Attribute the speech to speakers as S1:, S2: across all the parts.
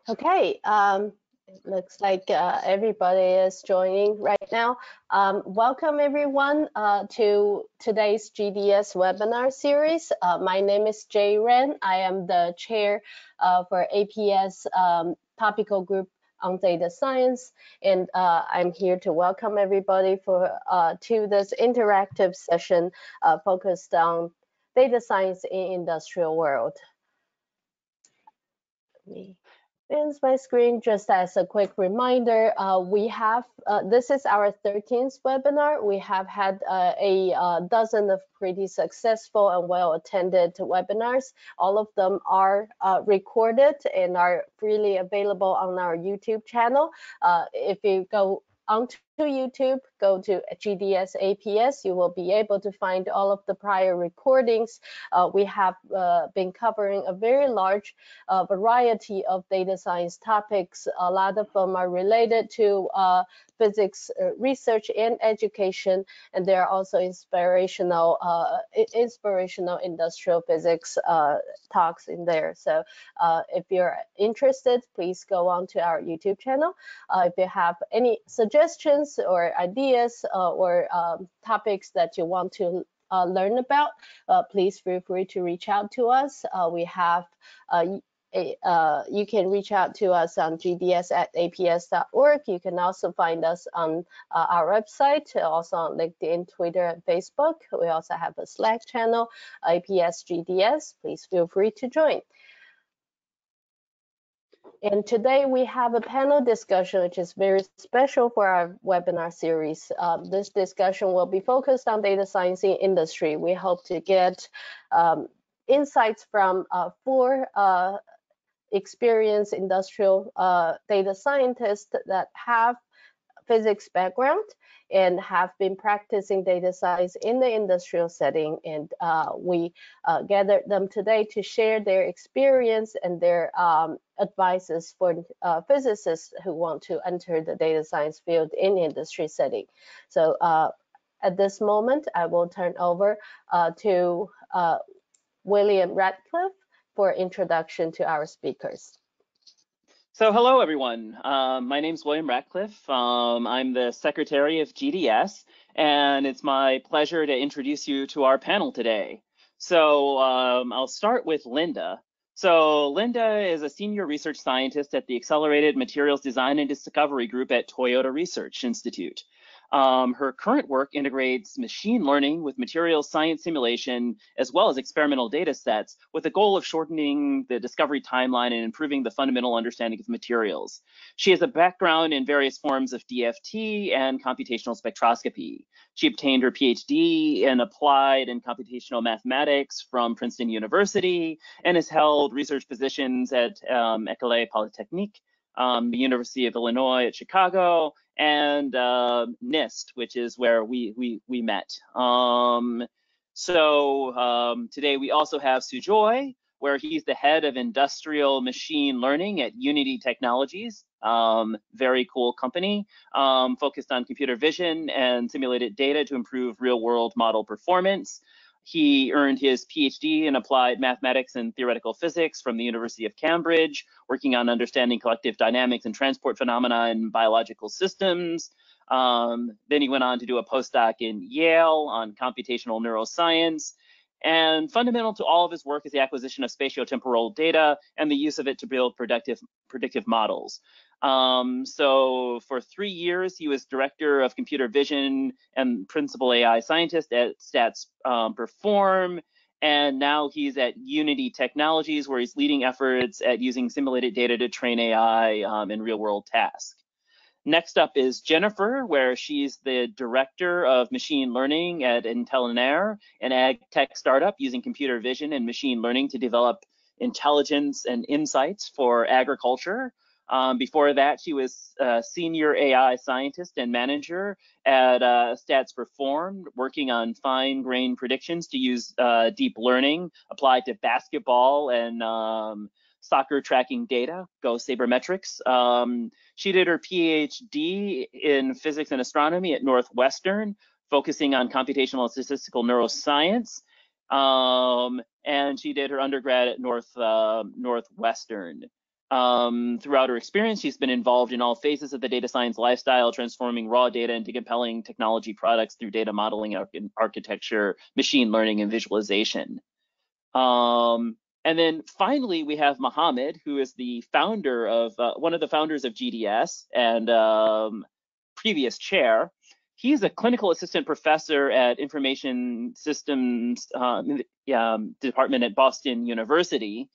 S1: Okay, it looks like everybody is joining right now. Welcome everyone to today's GDS webinar series. My name is Jay Ren. I am the chair for APS topical group on data science, and I'm here to welcome everybody to this interactive session focused on data science in industrial world. Let me advance my screen. Just as a quick reminder, this is our 13th webinar. We have had a dozen of pretty successful and well-attended webinars. All of them are recorded and are freely available on our YouTube channel. If you go onto YouTube, go to GDS APS, you will be able to find all of the prior recordings. We have been covering a very large variety of data science topics. A lot of them are related to physics research and education, and there are also inspirational industrial physics talks in there. So if you're interested, please go on to our YouTube channel. If you have any suggestions or ideas or topics that you want to learn about, please feel free to reach out to us. We have you can reach out to us on gds@aps.org. You can also find us on our website, also on LinkedIn, Twitter, and Facebook. We also have a Slack channel, APS GDS. Please feel free to join. And today we have a panel discussion, which is very special for our webinar series. This discussion will be focused on data science in industry. We hope to get insights from four experienced industrial data scientists that have physics background and have been practicing data science in the industrial setting. And we gathered them today to share their experience and their advices for physicists who want to enter the data science field in industry setting. So at this moment, I will turn over to William Radcliffe for introduction to our speakers.
S2: So hello, everyone. My name is William Radcliffe. I'm the secretary of GDS, and it's my pleasure to introduce you to our panel today. So I'll start with Linda. So Linda is a senior research scientist at the Accelerated Materials Design and Discovery Group at Toyota Research Institute. Her current work integrates machine learning with materials science simulation, as well as experimental data sets, with the goal of shortening the discovery timeline and improving the fundamental understanding of materials. She has a background in various forms of DFT and computational spectroscopy. She obtained her PhD in applied and computational mathematics from Princeton University and has held research positions at École Polytechnique, the University of Illinois at Chicago, and NIST, which is where we met. Today we also have Sujoy, where he's the head of industrial machine learning at Unity Technologies. Very cool company, focused on computer vision and simulated data to improve real-world model performance. He earned his PhD in applied mathematics and theoretical physics from the University of Cambridge, working on understanding collective dynamics and transport phenomena in biological systems. Then he went on to do a postdoc in Yale on computational neuroscience. And fundamental to all of his work is the acquisition of spatiotemporal data and the use of it to build predictive models. So for 3 years, he was director of computer vision and principal AI scientist at Stats Perform. And now he's at Unity Technologies, where he's leading efforts at using simulated data to train AI in real world tasks. Next up is Jennifer, where she's the director of machine learning at IntelinAir, an ag tech startup using computer vision and machine learning to develop intelligence and insights for agriculture. Before that, she was a senior AI scientist and manager at Stats Perform, working on fine-grained predictions to use deep learning applied to basketball and soccer tracking data, go sabermetrics. She did her PhD in physics and astronomy at Northwestern, focusing on computational and statistical neuroscience. And she did her undergrad at Northwestern. Throughout her experience, she's been involved in all phases of the data science lifestyle, transforming raw data into compelling technology products through data modeling, architecture, machine learning, and visualization. And then finally, we have Mohammad, who is the founder of one of the founders of GDS and previous chair. He's a clinical assistant professor at Information Systems Department at Boston University.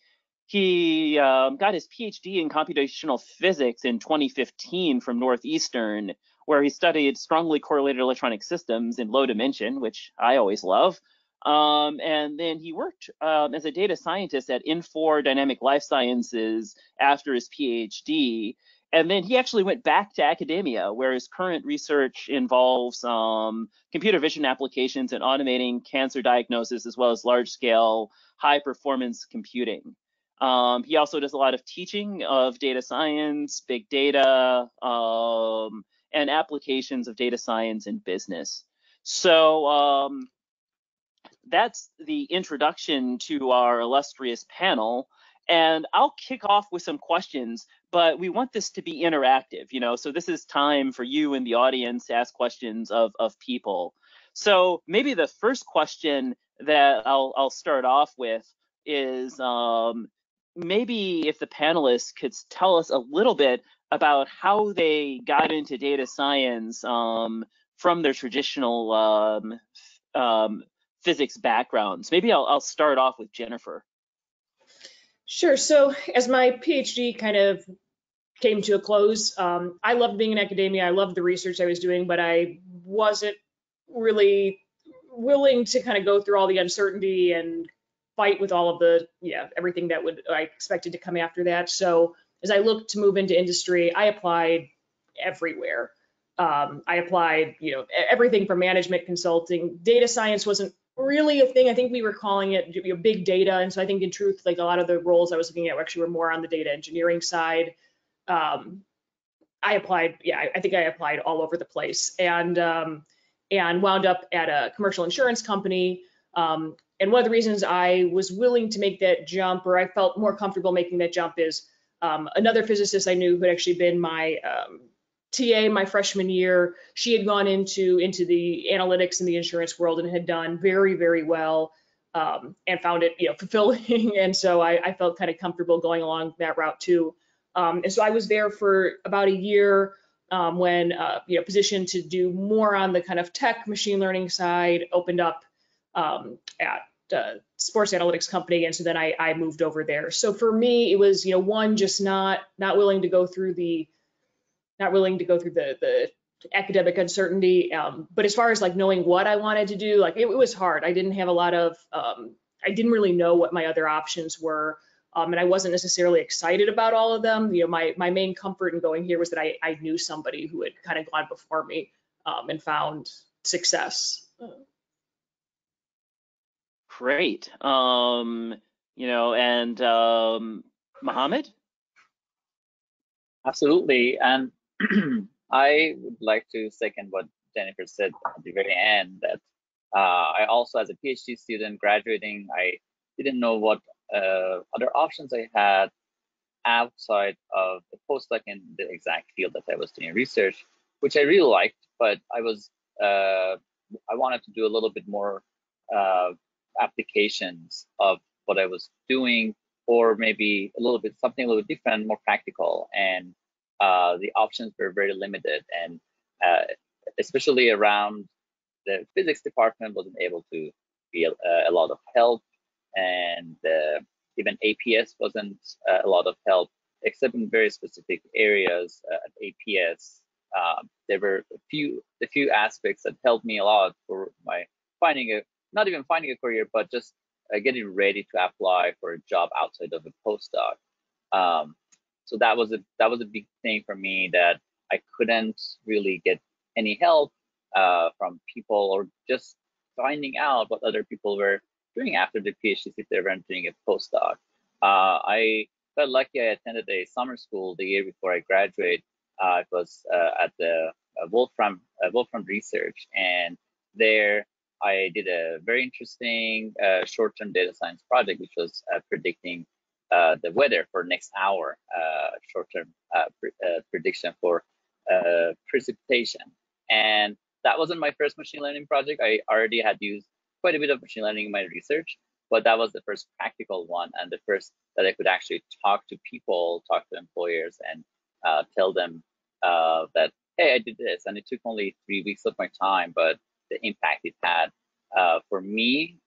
S2: He got his PhD in computational physics in 2015 from Northeastern, where he studied strongly correlated electronic systems in low dimension, which I always love. And then he worked as a data scientist at Infor Dynamic Life Sciences after his PhD. And then he actually went back to academia, where his current research involves computer vision applications and automating cancer diagnosis, as well as large-scale, high-performance computing. He also does a lot of teaching of data science, big data, and applications of data science in business. So that's the introduction to our illustrious panel. And I'll kick off with some questions, but we want this to be interactive, so this is time for you in the audience to ask questions of people. So maybe the first question that I'll start off with is maybe if the panelists could tell us a little bit about how they got into data science from their traditional physics backgrounds. Maybe I'll start off with Jennifer.
S3: Sure. So as my PhD kind of came to a close, I loved being in academia. I loved the research I was doing, but I wasn't really willing to kind of go through all the uncertainty and fight with all of the, everything that I expected to come after that. So as I looked to move into industry, I applied everywhere. I applied, everything from management consulting. Data science wasn't really a thing. I think we were calling it big data. And so I think in truth, like a lot of the roles I was looking at actually were more on the data engineering side. I applied, I think I applied all over the place and wound up at a commercial insurance company. And one of the reasons I was willing to make that jump, or I felt more comfortable making that jump, is another physicist I knew who had actually been my TA my freshman year. She had gone into the analytics in the insurance world and had done very, very well, and found it fulfilling. And so I felt kind of comfortable going along that route too. And so I was there for about a year when positioned to do more on the kind of tech machine learning side opened up at sports analytics company, and so then I moved over there. So for me, it was one, just not willing to go through the academic uncertainty. But as far as like knowing what I wanted to do, like it was hard. I didn't have a lot of, I didn't really know what my other options were. And I wasn't necessarily excited about all of them. My main comfort in going here was that I knew somebody who had kind of gone before me and found success.
S2: Great. And Mohammad?
S4: Absolutely. And I would like to second what Jennifer said at the very end, that I also, as a PhD student graduating, I didn't know what other options I had outside of the postdoc in the exact field that I was doing research, which I really liked, but I wanted to do a little bit more applications of what I was doing, or maybe something a little bit different, more practical. And the options were very limited, and especially around the physics department wasn't able to be a lot of help, and even APS wasn't a lot of help, except in very specific areas at APS. There were a few aspects that helped me a lot for my not even finding a career, but just getting ready to apply for a job outside of a postdoc. So that was a big thing for me, that I couldn't really get any help from people, or just finding out what other people were doing after the PhD if they weren't doing a postdoc. I felt lucky. I attended a summer school the year before I graduated. It was at the Wolfram Research, and there I did a very interesting short-term data science project, which was predicting the weather for next hour, short-term prediction for precipitation. And that wasn't my first machine learning project. I already had used quite a bit of machine learning in my research, but that was the first practical one and the first that I could actually talk to people, talk to employers, and tell them that, hey, I did this, and it took only 3 weeks of my time, but the impact it had for me,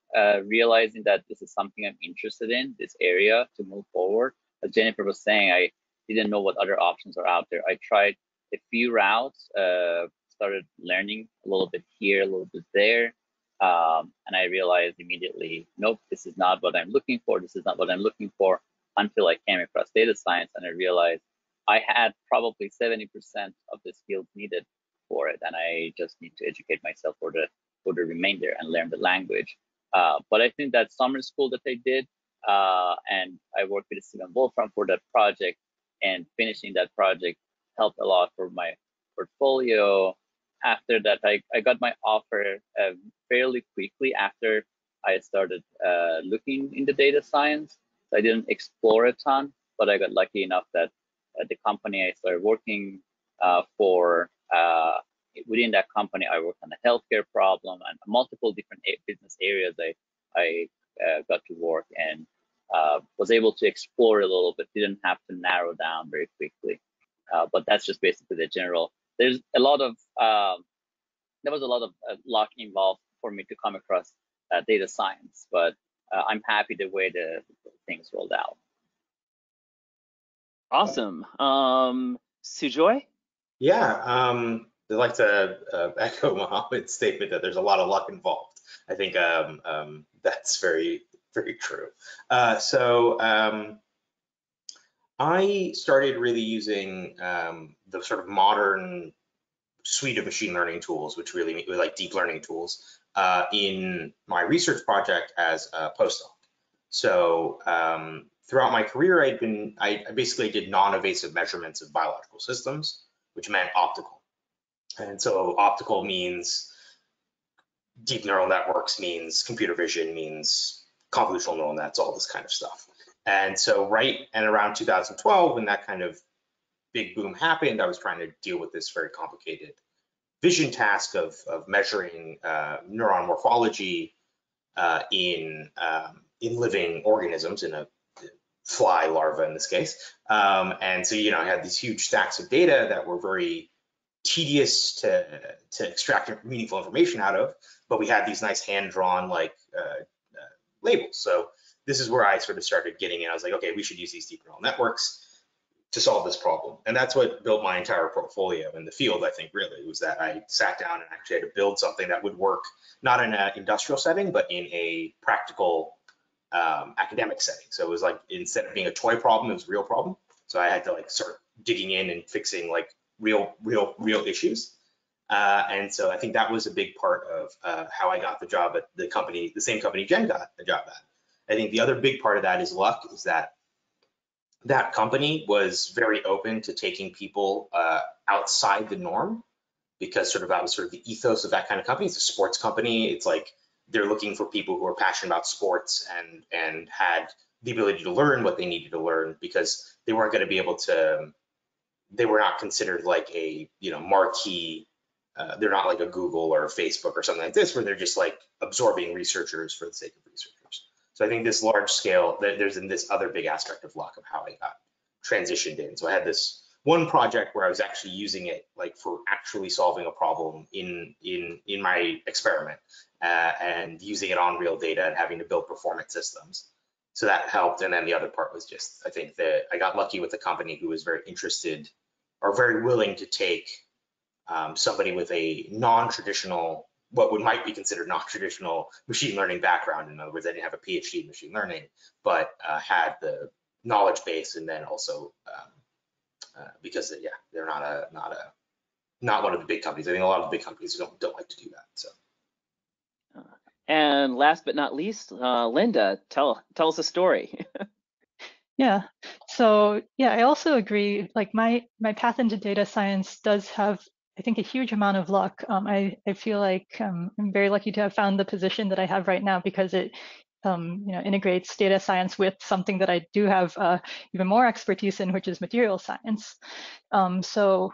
S4: realizing that this is something I'm interested in, this area to move forward. As Jennifer was saying, I didn't know what other options are out there. I tried a few routes, started learning a little bit here, a little bit there. And I realized immediately, nope, this is not what I'm looking for. This is not what I'm looking for, until I came across data science and I realized I had probably 70% of the skills needed for it. And I just need to educate myself for the remainder and learn the language. But I think that summer school that I did, and I worked with Stephen Wolfram for that project, and finishing that project helped a lot for my portfolio. After that, I got my offer fairly quickly after I started looking into data science. So I didn't explore a ton, but I got lucky enough that the company I started working for, within that company, I worked on a healthcare problem and multiple different business areas I got to work, and was able to explore a little bit, didn't have to narrow down very quickly. But that's just basically the general. There's a lot of, there was a lot of luck involved for me to come across data science, but I'm happy the way the things rolled out.
S2: Awesome. Sujoy?
S5: Yeah, I'd like to echo Mohammed's statement that there's a lot of luck involved. I think that's very, very true. I started really using the sort of modern suite of machine learning tools, which really like deep learning tools, in my research project as a postdoc. So throughout my career, I basically did non-invasive measurements of biological systems, which meant optical. And so optical means deep neural networks, means computer vision, means convolutional neural nets, all this kind of stuff. And so around 2012, when that kind of big boom happened, I was trying to deal with this very complicated vision task of measuring neuron morphology in living organisms, in a fly larva in this case. And so, I had these huge stacks of data that were very tedious to extract meaningful information out of, but we had these nice hand-drawn labels. So this is where I sort of started getting in. I was like, okay, we should use these deep neural networks to solve this problem. And that's what built my entire portfolio in the field, I think, really, was that I sat down and actually had to build something that would work not in an industrial setting, but in a practical academic setting. So it was like, instead of being a toy problem, it was a real problem. So I had to start digging in and fixing real issues. And so I think that was a big part of how I got the job at the company, the same company Jen got the job at. I think the other big part of that is luck, is that that company was very open to taking people outside the norm, because that was the ethos of that kind of company. It's a sports company. It's like they're looking for people who are passionate about sports and had the ability to learn what they needed to learn, because they weren't going to be able to, they were not considered like a marquee, they're not like a Google or a Facebook or something like this, where they're just absorbing researchers for the sake of researchers. So I think this large scale, there's this other big aspect of luck of how I got transitioned in. So I had this one project where I was actually using it for actually solving a problem in my experiment, and using it on real data and having to build performance systems. So that helped. And then the other part was just, I think that I got lucky with a company who was very interested or very willing to take somebody with a non-traditional, what might be considered non-traditional machine learning background. In other words, I didn't have a PhD in machine learning, but had the knowledge base, and then also because they're not one of the big companies. I think a lot of the big companies don't like to do that. So.
S2: And last but not least, Linda, tell us a story.
S6: Yeah. So I also agree. My path into data science does have I think, a huge amount of luck. I feel like I'm very lucky to have found the position that I have right now, because it integrates data science with something that I do have even more expertise in, which is material science. So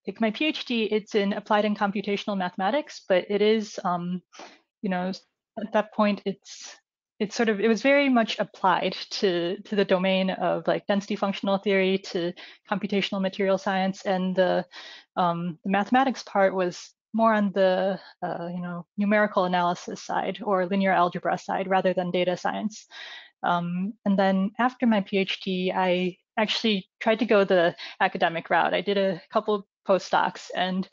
S6: like my PhD, it's in applied and computational mathematics, but it is, at that point, it was very much applied to the domain of like density functional theory, to computational material science, and the mathematics part was more on the numerical analysis side or linear algebra side rather than data science. And then after my PhD, I actually tried to go the academic route. I did a couple postdocs and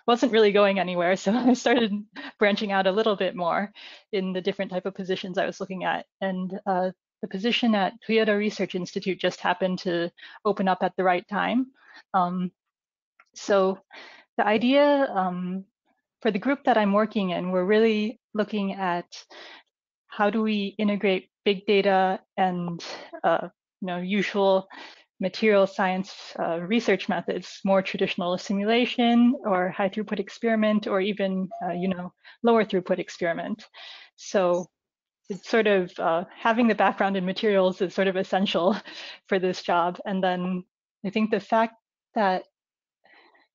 S6: wasn't really going anywhere. So I started branching out a little bit more in the different type of positions I was looking at. And the position at Toyota Research Institute just happened to open up at the right time. So the idea for the group that I'm working in, we're really looking at how do we integrate big data and usual material science research methods, more traditional simulation or high throughput experiment, or even lower throughput experiment. So it's sort of having the background in materials is sort of essential for this job. And then I think the fact that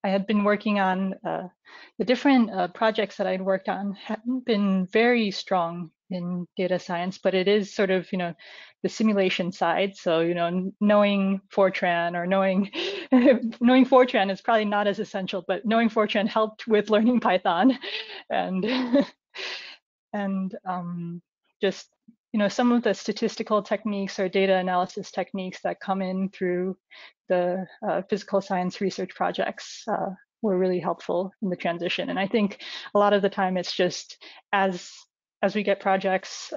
S6: I had been working on the different projects that I'd worked on hadn't been very strong in data science, but it is sort of, the simulation side. So, knowing Fortran or knowing Fortran is probably not as essential, but knowing Fortran helped with learning Python, and just some of the statistical techniques or data analysis techniques that come in through the physical science research projects were really helpful in the transition. And I think a lot of the time it's just as we get projects,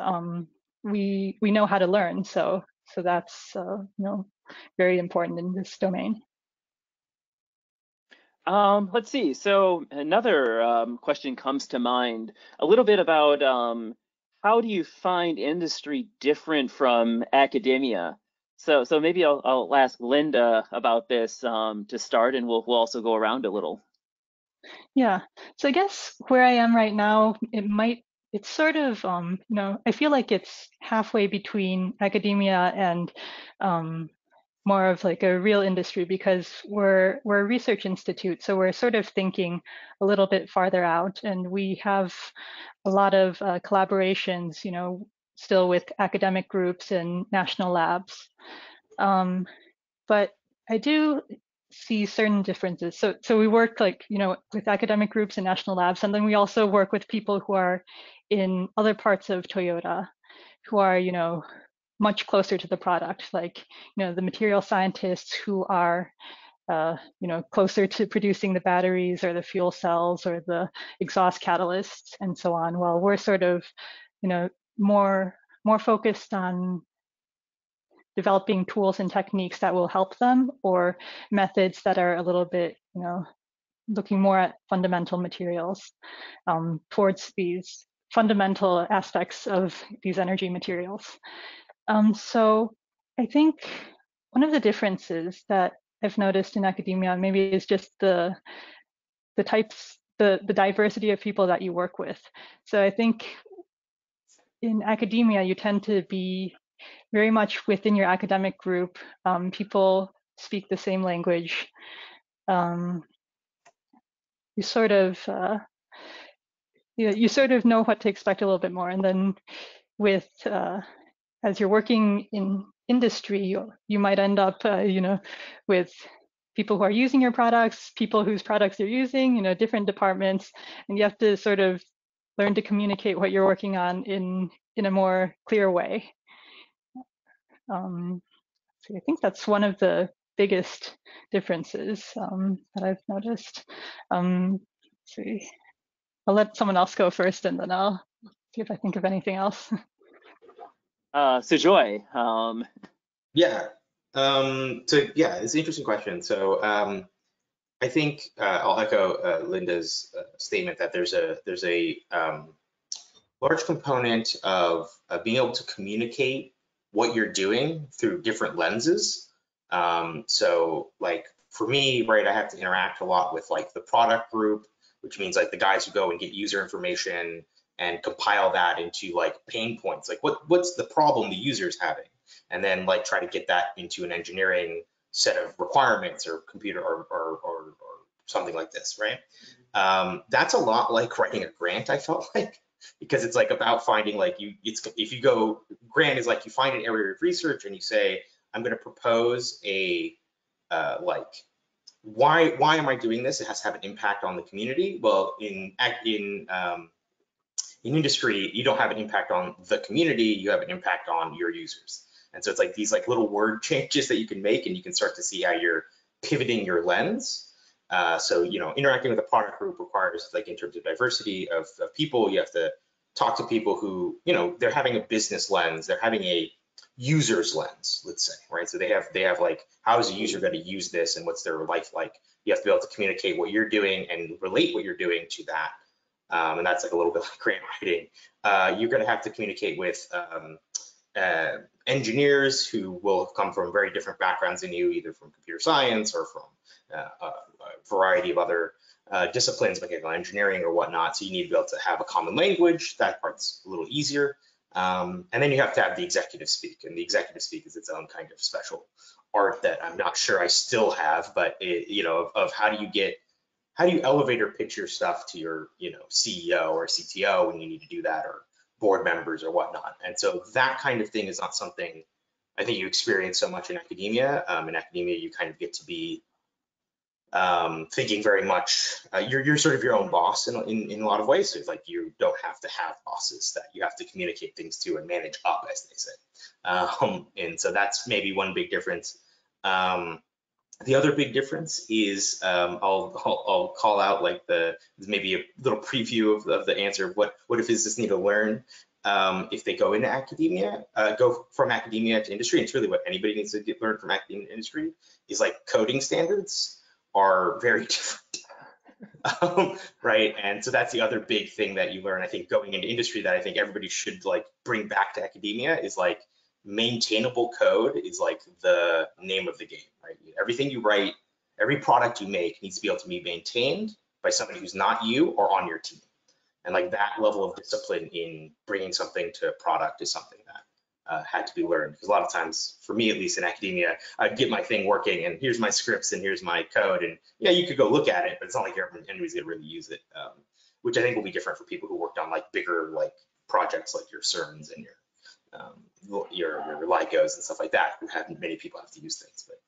S6: we know how to learn. So that's very important in this domain.
S2: Let's see. So another question comes to mind, a little bit about how do you find industry different from academia? So maybe I'll ask Linda about this to start, and we'll also go around a little.
S6: Yeah. So I guess where I am right now, it's sort of I feel like it's halfway between academia and more of like a real industry, because we're a research institute, so we're sort of thinking a little bit farther out, and we have a lot of collaborations, still with academic groups and national labs. But I do see certain differences. So we work with academic groups and national labs, and then we also work with people who are in other parts of Toyota, who are much closer to the product, like the material scientists who are closer to producing the batteries or the fuel cells or the exhaust catalysts and so on, while we're sort of more focused on developing tools and techniques that will help them, or methods that are a little bit looking more at fundamental materials, towards these fundamental aspects of these energy materials. So I think one of the differences that I've noticed in academia maybe is just the types, the diversity of people that you work with. So I think in academia, you tend to be very much within your academic group. People speak the same language. You sort of know what to expect a little bit more. And then with as you're working in industry, you might end up, with people who are using your products, people whose products you're using, different departments, and you have to sort of learn to communicate what you're working on in a more clear way. So I think that's one of the biggest differences that I've noticed. Let's see, I'll let someone else go first, and then I'll see if I think of anything else.
S2: Sujoy.
S5: Yeah. So yeah, it's an interesting question. So I think I'll echo Linda's statement that there's a large component of being able to communicate what you're doing through different lenses. So like for me, right, I have to interact a lot with like the product group, which means like the guys who go and get user information and compile that into like pain points, like what's the problem the user's having, and then like try to get that into an engineering set of requirements or computer or something like this, right? That's a lot like writing a grant, I felt like, because it's like about finding like if you go, grant is like you find an area of research and you say, I'm going to propose a like why am I doing this? It has to have an impact on the community. Well, in industry, you don't have an impact on the community, you have an impact on your users. And so it's like these like little word changes that you can make, and you can start to see how you're pivoting your lens. So, you know, interacting with a product group requires, like, in terms of diversity of people, you have to talk to people who, you know, they're having a business lens, they're having a user's lens, let's say, right? So they have like, how is a user going to use this and what's their life like? You have to be able to communicate what you're doing and relate what you're doing to that. And that's like a little bit like grant writing. You're going to have to communicate with engineers who will come from very different backgrounds than you, either from computer science or from a variety of other disciplines, mechanical engineering or whatnot. So you need to be able to have a common language. That part's a little easier. And then you have to have the executive speak, and the executive speak is its own kind of special art that I'm not sure I still have, but it, you know, of how do you elevator pitch your stuff to your, you know, CEO or CTO when you need to do that, or board members or whatnot. And so that kind of thing is not something I think you experience so much in academia. In academia, you kind of get to be thinking very much, you're sort of your own boss in a lot of ways. So it's like you don't have to have bosses that you have to communicate things to and manage up, as they say. And so that's maybe one big difference. The other big difference is I'll call out like maybe a little preview of the answer. What do physicists need to learn if they go into academia, go from academia to industry? And it's really what anybody needs to learn from academia to industry is like coding standards are very different, right? And so that's the other big thing that you learn, I think, going into industry, that I think everybody should like bring back to academia, is like maintainable code is like the name of the game, right? Everything you write, every product you make needs to be able to be maintained by somebody who's not you or on your team. And like that level of discipline in bringing something to product is something that had to be learned, because a lot of times, for me at least in academia, I'd get my thing working and here's my scripts and here's my code, and yeah, you could go look at it, but it's not like anybody's gonna really use it, which I think will be different for people who worked on like bigger like projects like your CERNs and your LIGOs and stuff like that, who haven't many people have to use things, but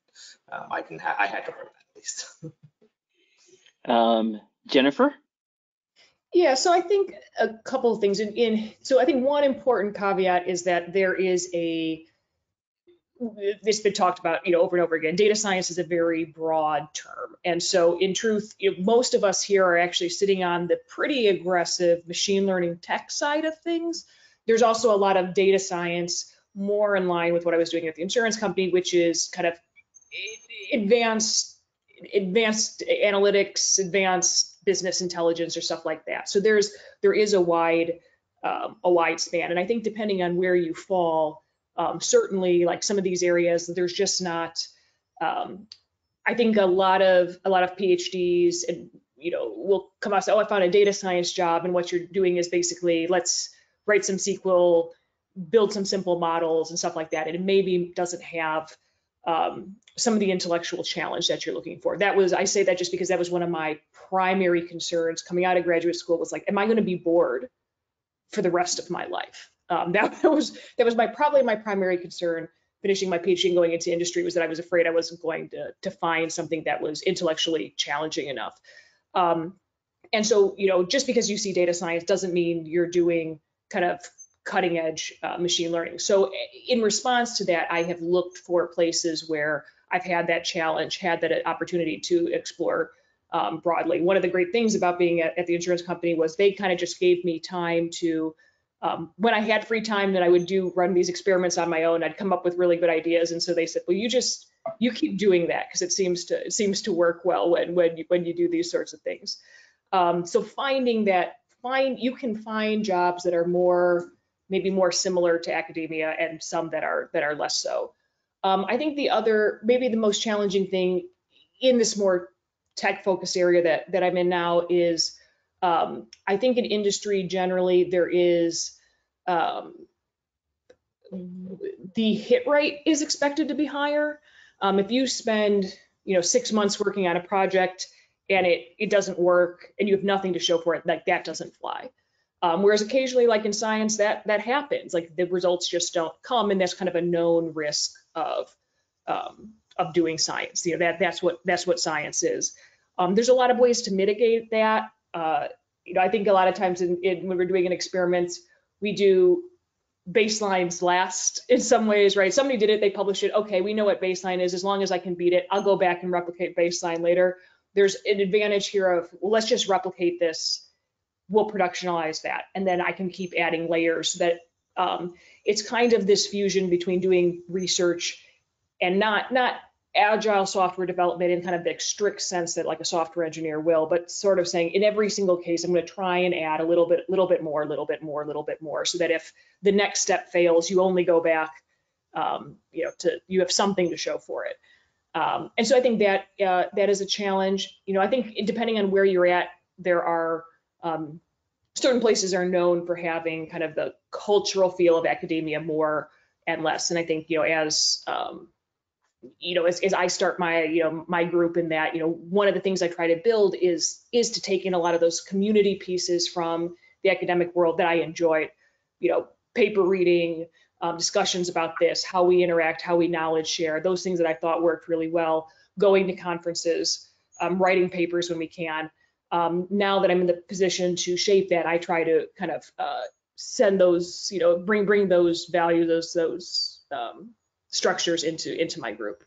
S5: I had to learn that at least.
S2: Jennifer?
S3: Yeah, so I think a couple of things. So I think one important caveat is that there is this has been talked about, you know, over and over again. Data science is a very broad term, and so in truth, most of us here are actually sitting on the pretty aggressive machine learning tech side of things. There's also a lot of data science more in line with what I was doing at the insurance company, which is kind of advanced analytics, advanced business intelligence or stuff like that. So there is a wide span, and I think depending on where you fall, certainly like some of these areas, there's just not. I think a lot of PhDs, and you know, will come out and say, oh, I found a data science job, and what you're doing is basically let's write some SQL, build some simple models and stuff like that, and it maybe doesn't have some of the intellectual challenge that you're looking for. I say that just because that was one of my primary concerns coming out of graduate school, was like, am I going to be bored for the rest of my life? That was probably my primary concern finishing my PhD and going into industry, was that I was afraid I wasn't going to find something that was intellectually challenging enough. And so, you know, just because you see data science doesn't mean you're doing kind of cutting edge machine learning. So in response to that, I have looked for places where I've had that challenge, had that opportunity to explore broadly. One of the great things about being at the insurance company was they kind of just gave me time to, when I had free time, that I would run these experiments on my own. I'd come up with really good ideas, and so they said, "Well, you keep doing that, because it seems to work well when you do these sorts of things." So you can find jobs that are maybe more similar to academia, and some that are less so. I think maybe the most challenging thing in this more tech focused area that I'm in now is, I think in industry generally there is, the hit rate is expected to be higher. If you spend 6 months working on a project and it doesn't work and you have nothing to show for it, like that doesn't fly. Whereas occasionally, like in science, that happens. Like the results just don't come, and that's kind of a known risk of doing science. That's what science is. There's a lot of ways to mitigate that. I think a lot of times when we're doing an experiment, we do baselines last in some ways, right? Somebody did it, they published it. Okay, we know what baseline is. As long as I can beat it, I'll go back and replicate baseline later. There's an advantage here of, well, let's just replicate this. We'll productionalize that, and then I can keep adding layers. That it's kind of this fusion between doing research and not agile software development in kind of the strict sense that like a software engineer will, but sort of saying in every single case, I'm going to try and add a little bit more, so that if the next step fails, you only go back, you have something to show for it. And so I think that that is a challenge. I think depending on where you're at, there are certain places are known for having kind of the cultural feel of academia more and less. And I think, as I start my group in that, one of the things I try to build is to take in a lot of those community pieces from the academic world that I enjoyed, paper reading, discussions about this, how we interact, how we knowledge share, those things that I thought worked really well, going to conferences, writing papers when we can. Now that I'm in the position to shape that, I try to kind of send those, bring those values, those structures into my group.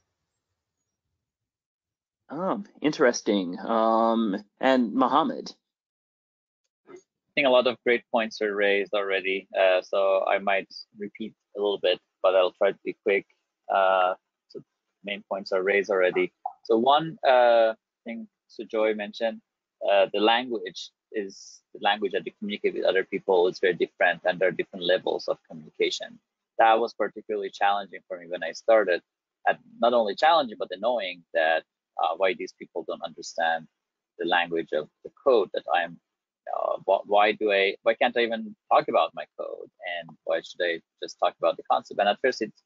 S2: Interesting. And Mohammad.
S4: I think a lot of great points are raised already, so I might repeat a little bit, but I'll try to be quick. So main points are raised already. So one thing Sujoy mentioned, the language that you communicate with other people is very different, and there are different levels of communication. That was particularly challenging for me when I started. And not only challenging, but annoying that why these people don't understand the language of the code that I'm. Why can't I even talk about my code, and why should I just talk about the concept? And at first, it's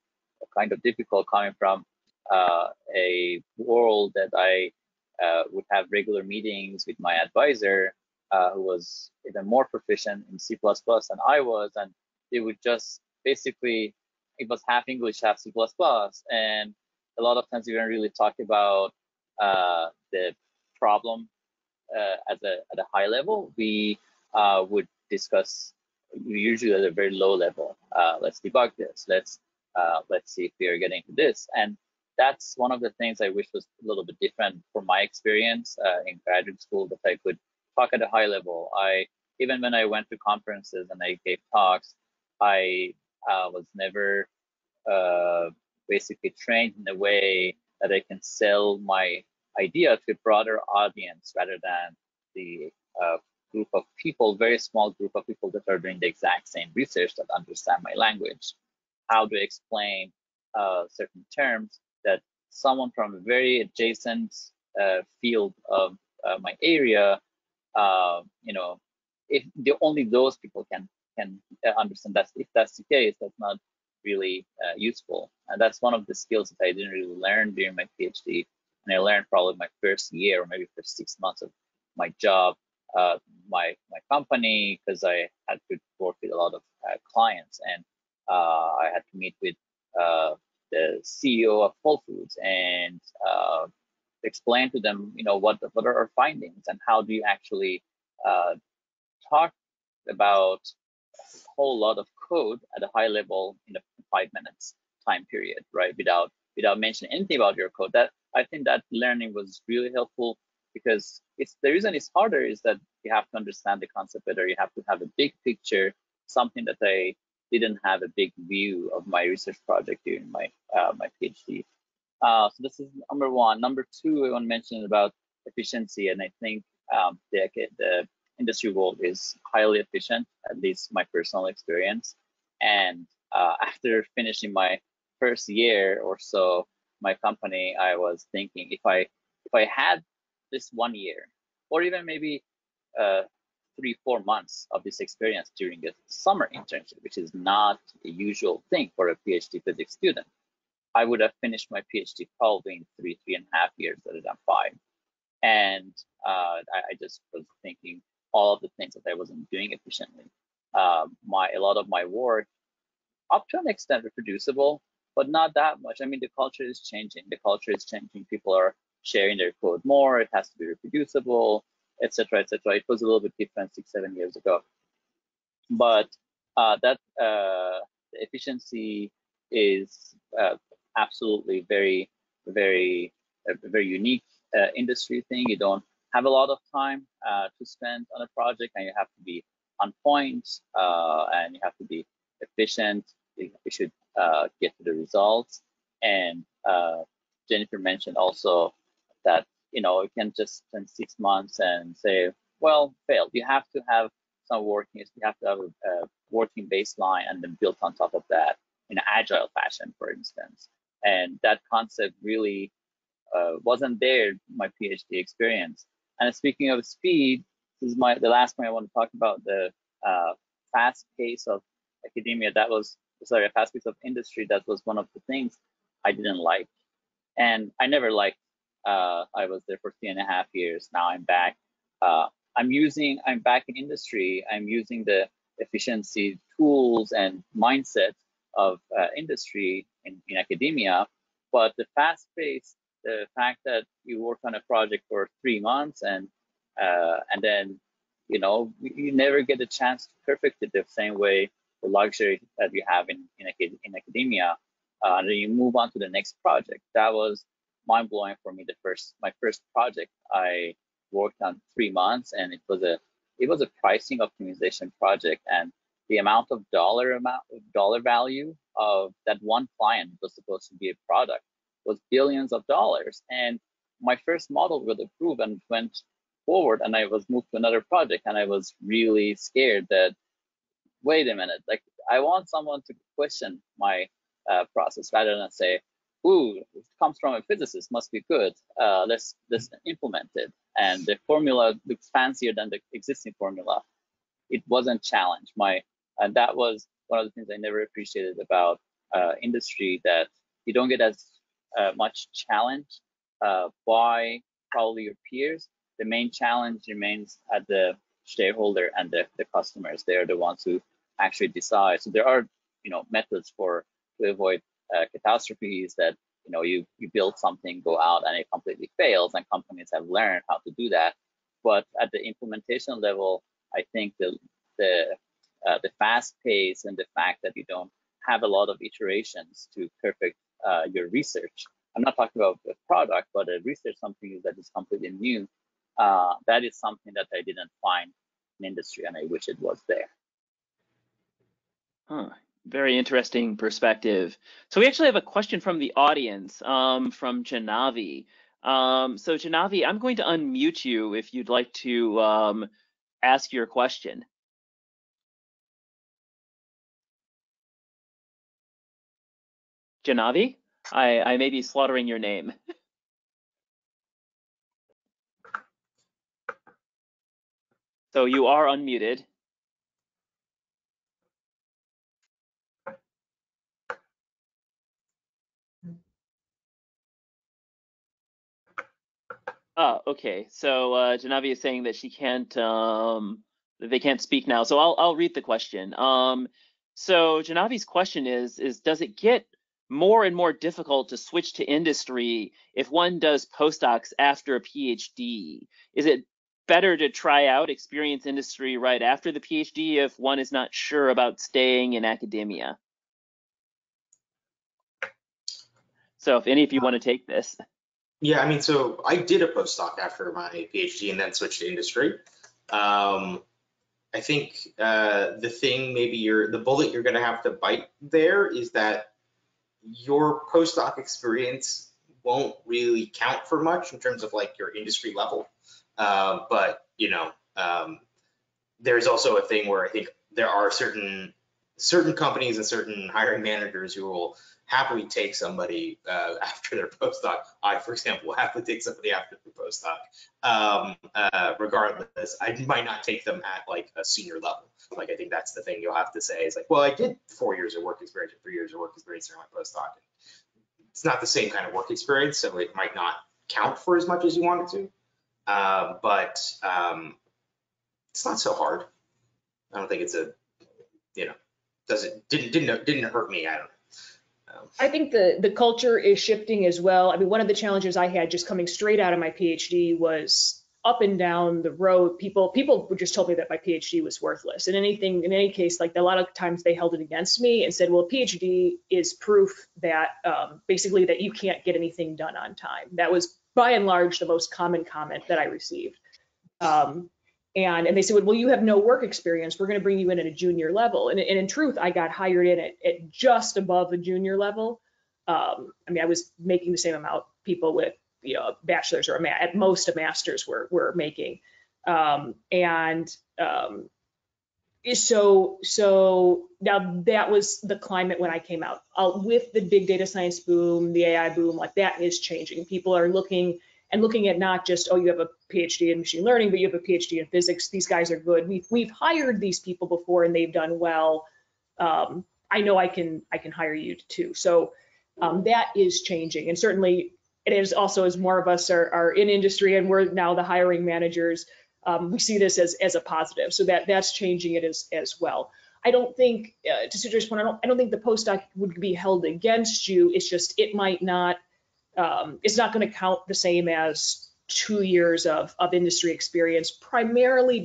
S4: kind of difficult coming from a world that I would have regular meetings with my advisor, who was even more proficient in C++ than I was, and they would just basically, it was half English, half C++, and a lot of times we didn't really talk about the problem at a high level. We would discuss usually at a very low level. Let's debug this. Let's see if we are getting to this. And that's one of the things I wish was a little bit different from my experience in graduate school, that I could talk at a high level. Even when I went to conferences and I gave talks, I was never basically trained in a way that I can sell my idea to a broader audience rather than the group of people, very small group of people that are doing the exact same research that understand my language. How to explain certain terms that someone from a very adjacent field of my area, if only those people can understand. If that's the case, that's not really useful. And that's one of the skills that I didn't really learn during my PhD. And I learned probably my first year or maybe first 6 months of my job, my company, because I had to work with a lot of clients, and I had to meet with the CEO of Whole Foods and explain to them, what are our findings and how do you actually talk about a whole lot of code at a high level in a 5 minutes time period, right? Without mentioning anything about your code. That I think that learning was really helpful, because the reason it's harder is that you have to understand the concept better. You have to have a big picture, something that I didn't have a big view of my research project during my my PhD. So this is number one. Number two, I want to mention about efficiency, and I think the industry world is highly efficient, at least my personal experience. And after finishing my first year or so, my company, I was thinking if if I had this 1 year, or even maybe 3-4 months of this experience during a summer internship, which is not a usual thing for a PhD physics student, I would have finished my PhD probably in 3.5 years rather than 5. And I just was thinking all of the things that I wasn't doing efficiently. A lot of my work, up to an extent, reproducible, but not that much. I mean, the culture is changing. The culture is changing. People are sharing their code more. It has to be reproducible, etc., etc. It was a little bit different 6-7 years ago, but that efficiency is absolutely very unique industry thing. You don't have a lot of time to spend on a project, and you have to be on point, and you have to be efficient. You should get to the results. And Jennifer mentioned also that you can just spend 6 months and say, well, failed. You have to have some working. You have to have a working baseline and then build on top of that in an agile fashion, for instance. And that concept really wasn't there in my PhD experience. And speaking of speed, this is the last point I want to talk about, the fast pace of academia. Fast pace of industry. That was one of the things I didn't like. And I never liked, I was there for 3.5 years. Now I'm back. I'm back in industry. I'm using the efficiency tools and mindset of industry in academia, but the fast pace, the fact that you work on a project for 3 months and then you never get a chance to perfect it the same way, the luxury that you have in academia, and then you move on to the next project. That was mind blowing for me. My first project I worked on 3 months, and it was a pricing optimization project, and the amount of dollar value of that one client was supposed to be a product was billions of dollars. And my first model got approved and went forward, and I was moved to another project, and I was really scared that, wait a minute, like I want someone to question my process rather than say, ooh, it comes from a physicist, must be good. Let's implement it. And the formula looks fancier than the existing formula. It wasn't challenged. And that was one of the things I never appreciated about industry, that you don't get as much challenge by probably your peers. The main challenge remains at the shareholder and the customers. They're the ones who actually decide. So there are methods to avoid catastrophes, that you build something, go out, and it completely fails, and companies have learned how to do that. But at the implementation level, I think the fast pace and the fact that you don't have a lot of iterations to perfect your research. I'm not talking about the product, but a research, something that is completely new. That is something that I didn't find in industry, and I wish it was there.
S2: Huh. Very interesting perspective. So we actually have a question from the audience, from Janavi. So Janavi, I'm going to unmute you if you'd like to ask your question. Janavi, I may be slaughtering your name. So you are unmuted. Oh, okay. So Janavi is saying that she can't, that they can't speak now. So I'll read the question. So Janavi's question is does it get more and more difficult to switch to industry if one does postdocs after a PhD? Is it better to try out experience industry right after the PhD if one is not sure about staying in academia? So if any of you want to take this.
S5: Yeah, I mean, so I did a postdoc after my PhD and then switched to industry. I think the thing, maybe the bullet you're going to have to bite there is that your postdoc experience won't really count for much in terms of like your industry level. But there's also a thing where I think there are certain certain companies and certain hiring managers who will happily take somebody after their postdoc. I, for example, will happily take somebody after their postdoc. Regardless, I might not take them at like a senior level. Like, I think that's the thing you'll have to say is like, well, I did 4 years of work experience or 3 years of work experience during my postdoc. It's not the same kind of work experience, so it might not count for as much as you want it to. But it's not so hard. I don't think it's a, you know, didn't hurt me. I don't know.
S3: I think the culture is shifting as well. I mean, one of the challenges I had just coming straight out of my PhD was up and down the road. People just told me that my PhD was worthless. And in any case, like a lot of times they held it against me and said, well, a PhD is proof that basically that you can't get anything done on time. That was by and large the most common comment that I received. And they said, well, you have no work experience. We're going to bring you in at a junior level. And in truth, I got hired in at just above the junior level. I mean, I was making the same amount people with, you know, a bachelor's or at most a master's were making. So now that was the climate when I came out. With the big data science boom, the AI boom, like that is changing. People are looking at not just, oh, you have a PhD in machine learning, but you have a PhD in physics. These guys are good. We've hired these people before and they've done well. I know I can hire you too. So that is changing. And certainly it is also, as more of us are in industry and we're now the hiring managers, we see this as a positive. So that's changing it as well. I don't think, to Sujoy's point, I don't think the postdoc would be held against you. It's just, it might not, it's not going to count the same as 2 years of industry experience, primarily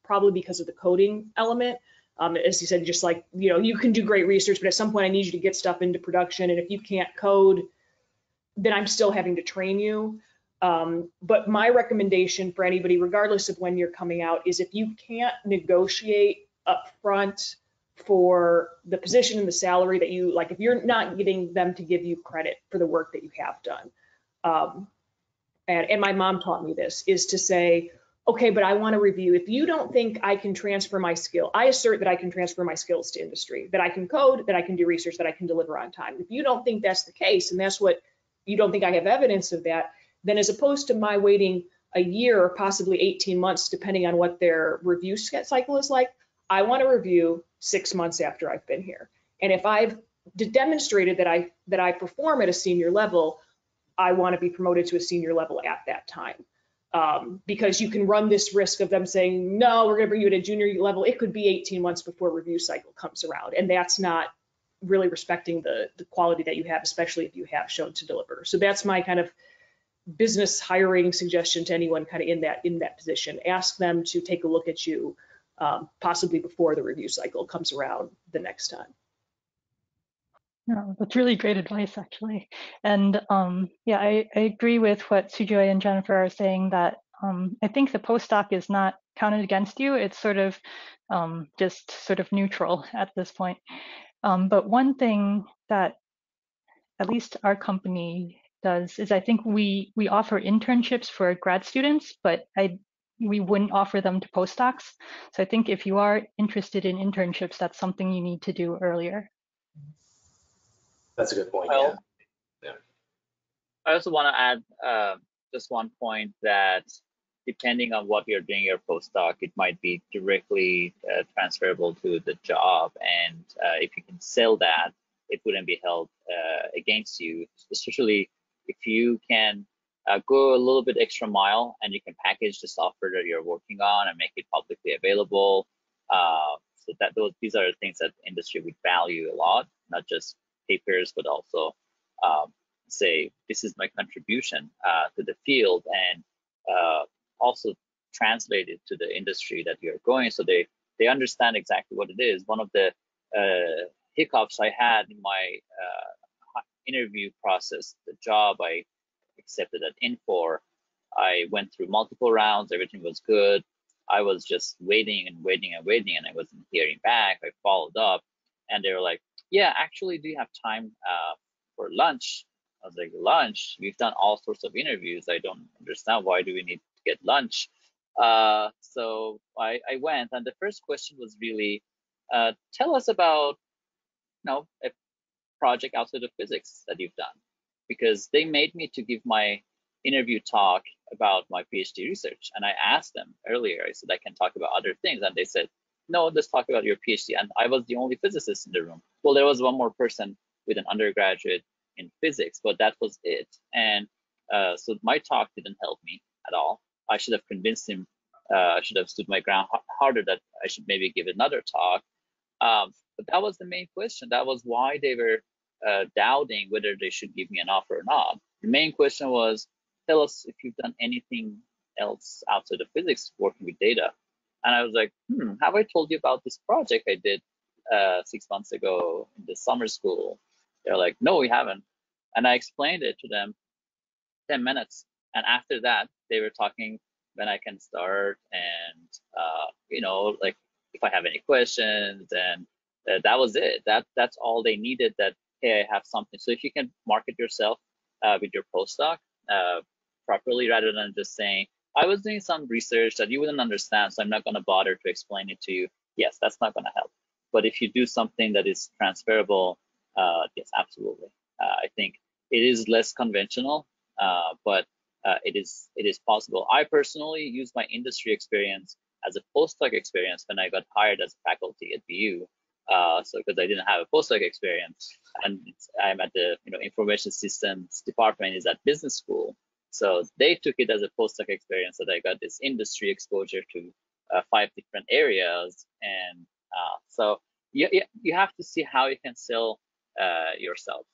S3: probably because of the coding element. As you said, just like, you know, you can do great research, but at some point I need you to get stuff into production. And if you can't code, then I'm still having to train you. But my recommendation for anybody, regardless of when you're coming out, is if you can't negotiate up front for the position and the salary that you like, if you're not getting them to give you credit for the work that you have done. And my mom taught me this, is to say, okay, but I want to review. If you don't think I can transfer my skill, I assert that I can transfer my skills to industry, that I can code, that I can do research, that I can deliver on time. If you don't think that's the case, and that's what you don't think I have evidence of that, then as opposed to my waiting a year or possibly 18 months, depending on what their review cycle is like, I want to review 6 months after I've been here. And if I've demonstrated that I perform at a senior level, I want to be promoted to a senior level at that time. Because you can run this risk of them saying, no, we're going to bring you at a junior level. It could be 18 months before review cycle comes around. And that's not really respecting the quality that you have, especially if you have shown to deliver. So that's my kind of business hiring suggestion to anyone kind of in that position. Ask them to take a look at you, possibly before the review cycle comes around the next time.
S6: No, that's really great advice, actually. And yeah, I agree with what Sujoy and Jennifer are saying, that I think the postdoc is not counted against you. It's sort of just sort of neutral at this point. But one thing that at least our company does is, I think we offer internships for grad students, but we wouldn't offer them to postdocs. So I think if you are interested in internships, that's something you need to do earlier.
S5: That's a good point.
S4: Well,
S5: yeah.
S4: I also want to add just one point, that depending on what you're doing your postdoc, it might be directly transferable to the job. And if you can sell that, it wouldn't be held against you, especially if you can go a little bit extra mile and you can package the software that you're working on and make it publicly available. So that these are the things that the industry would value a lot, not just papers, but also say, this is my contribution to the field, and also translate it to the industry that you're going, so they understand exactly what it is. One of the hiccups I had in my interview process, the job I accepted at Infor, I went through multiple rounds, everything was good. I was just waiting and waiting and waiting, and I wasn't hearing back. I followed up, and they were like, yeah, actually, do you have time for lunch? I was like, lunch? We've done all sorts of interviews. I don't understand, why do we need to get lunch? So I went, and the first question was really, tell us about, a project outside of physics that you've done, because they made me to give my interview talk about my PhD research. And I asked them earlier, I said, I can talk about other things. And they said, no, let's talk about your PhD. And I was the only physicist in the room. Well, there was one more person with an undergraduate in physics, but that was it. And so my talk didn't help me at all. I should have convinced him, I should have stood my ground harder that I should maybe give another talk. But that was the main question. That was why they were doubting whether they should give me an offer or not. The main question was, tell us if you've done anything else outside of physics working with data. And I was like, have I told you about this project I did 6 months ago in the summer school? They're like, no, we haven't. And I explained it to them 10 minutes. And after that, they were talking when I can start and, like if I have any questions, and that was it. That's all they needed, that, hey, I have something. So if you can market yourself with your postdoc properly, rather than just saying, I was doing some research that you wouldn't understand, so I'm not going to bother to explain it to you. Yes, that's not going to help. But if you do something that is transferable, yes, absolutely. I think it is less conventional, but it is possible. I personally use my industry experience as a postdoc experience when I got hired as faculty at BU. So because I didn't have a postdoc experience, and I'm at the information systems department is at business school. So they took it as a postdoc experience that I got this industry exposure to 5 different areas. And so you have to see how you can sell yourself,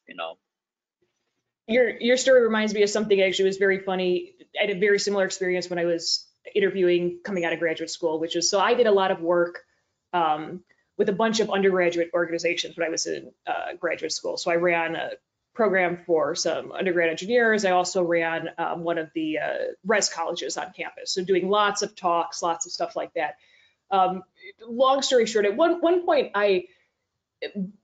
S3: Your story reminds me of something actually was very funny. I had a very similar experience when I was interviewing coming out of graduate school, which is, so I did a lot of work with a bunch of undergraduate organizations when I was in graduate school. So I ran a program for some undergrad engineers. I also ran one of the res colleges on campus. So doing lots of talks, lots of stuff like that. Long story short, at one point I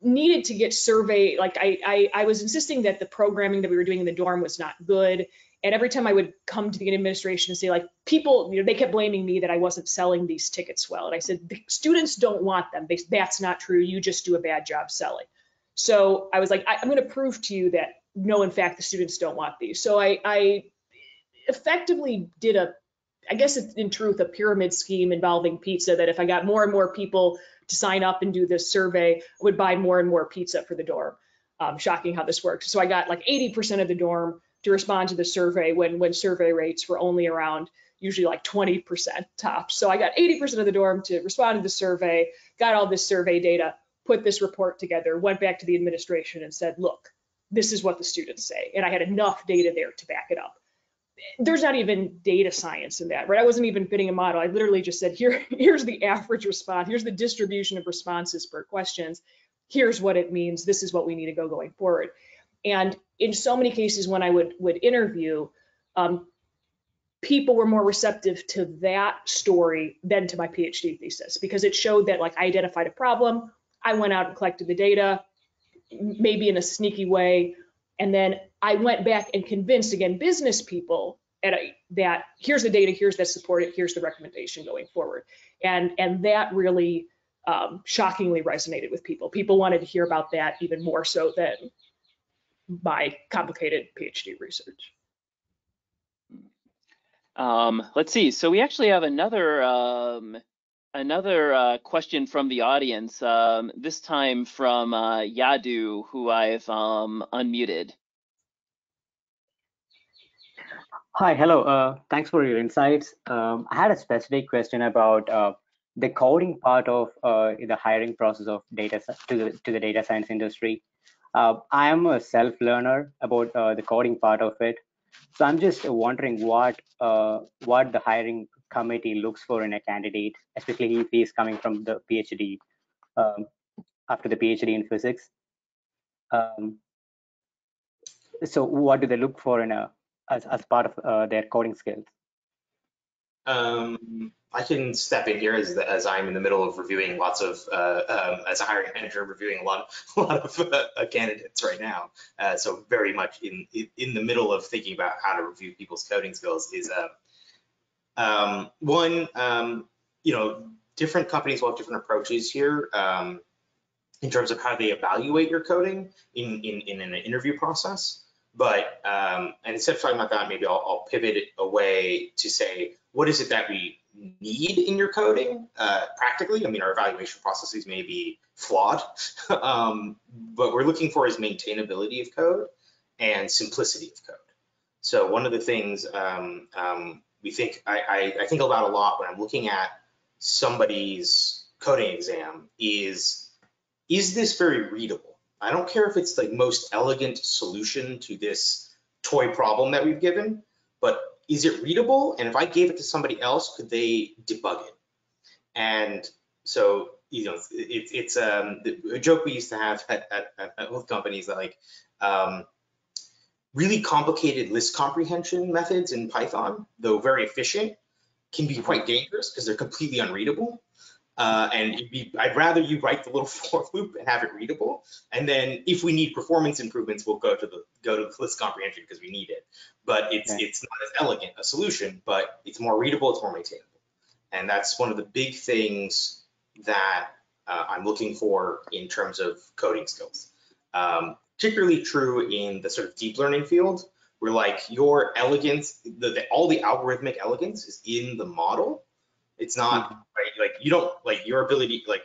S3: needed to get survey, like I was insisting that the programming that we were doing in the dorm was not good. And every time I would come to the administration and say, like, people, they kept blaming me that I wasn't selling these tickets well. And I said, the students don't want them. That's not true. You just do a bad job selling. So I was like, I'm going to prove to you that no, in fact, the students don't want these. So I effectively did I guess it's in truth, a pyramid scheme involving pizza, that if I got more and more people to sign up and do this survey, I would buy more and more pizza for the dorm. Shocking how this works. So I got like 80% of the dorm to respond to the survey when survey rates were only around usually like 20% tops. So I got 80% of the dorm to respond to the survey, got all this survey data, put this report together, went back to the administration and said, look, this is what the students say. And I had enough data there to back it up. There's not even data science in that, right? I wasn't even fitting a model. I literally just said, here's the average response. Here's the distribution of responses per questions. Here's what it means. This is what we need to go going forward. And in so many cases when I would interview, people were more receptive to that story than to my PhD thesis, because it showed that, like, I identified a problem, I went out and collected the data, maybe in a sneaky way, and then I went back and convinced, again, business people that here's the data, here's that support it, here's the recommendation going forward. And that really shockingly resonated with people. People wanted to hear about that even more so than my complicated PhD research.
S2: Let's see. So we actually have another question from the audience. This time from Yadu, who I've unmuted.
S7: Hi, hello. Thanks for your insights. I had a specific question about the coding part of the hiring process of to the data science industry. I am a self-learner about the coding part of it, so I'm just wondering what the hiring committee looks for in a candidate, especially if he's coming from the PhD, after the PhD in physics. So what do they look for in as part of their coding skills?
S5: I can step in here as I'm in the middle of reviewing lots of, as a hiring manager, reviewing a lot of candidates right now. So very much in the middle of thinking about how to review people's coding skills is one, different companies will have different approaches here in terms of how they evaluate your coding in an interview process. But, and instead of talking about that, maybe I'll pivot it away to say, what is it that we need in your coding practically? I mean, our evaluation processes may be flawed, but we're looking for is maintainability of code and simplicity of code. So one of the things we think, I think about a lot when I'm looking at somebody's coding exam is this very readable? I don't care if it's the most elegant solution to this toy problem that we've given, but is it readable? And if I gave it to somebody else, could they debug it? And so, you know, it's a joke we used to have at both companies that like really complicated list comprehension methods in Python, though very efficient, can be quite dangerous because they're completely unreadable. And I'd rather you write the little for loop and have it readable. And then if we need performance improvements, we'll go to the list comprehension because we need it. But it's not as elegant a solution, but it's more readable, it's more maintainable. And that's one of the big things that I'm looking for in terms of coding skills. Particularly true in the sort of deep learning field, where like your elegance, all the algorithmic elegance is in the model. It's not right, like you don't like your ability to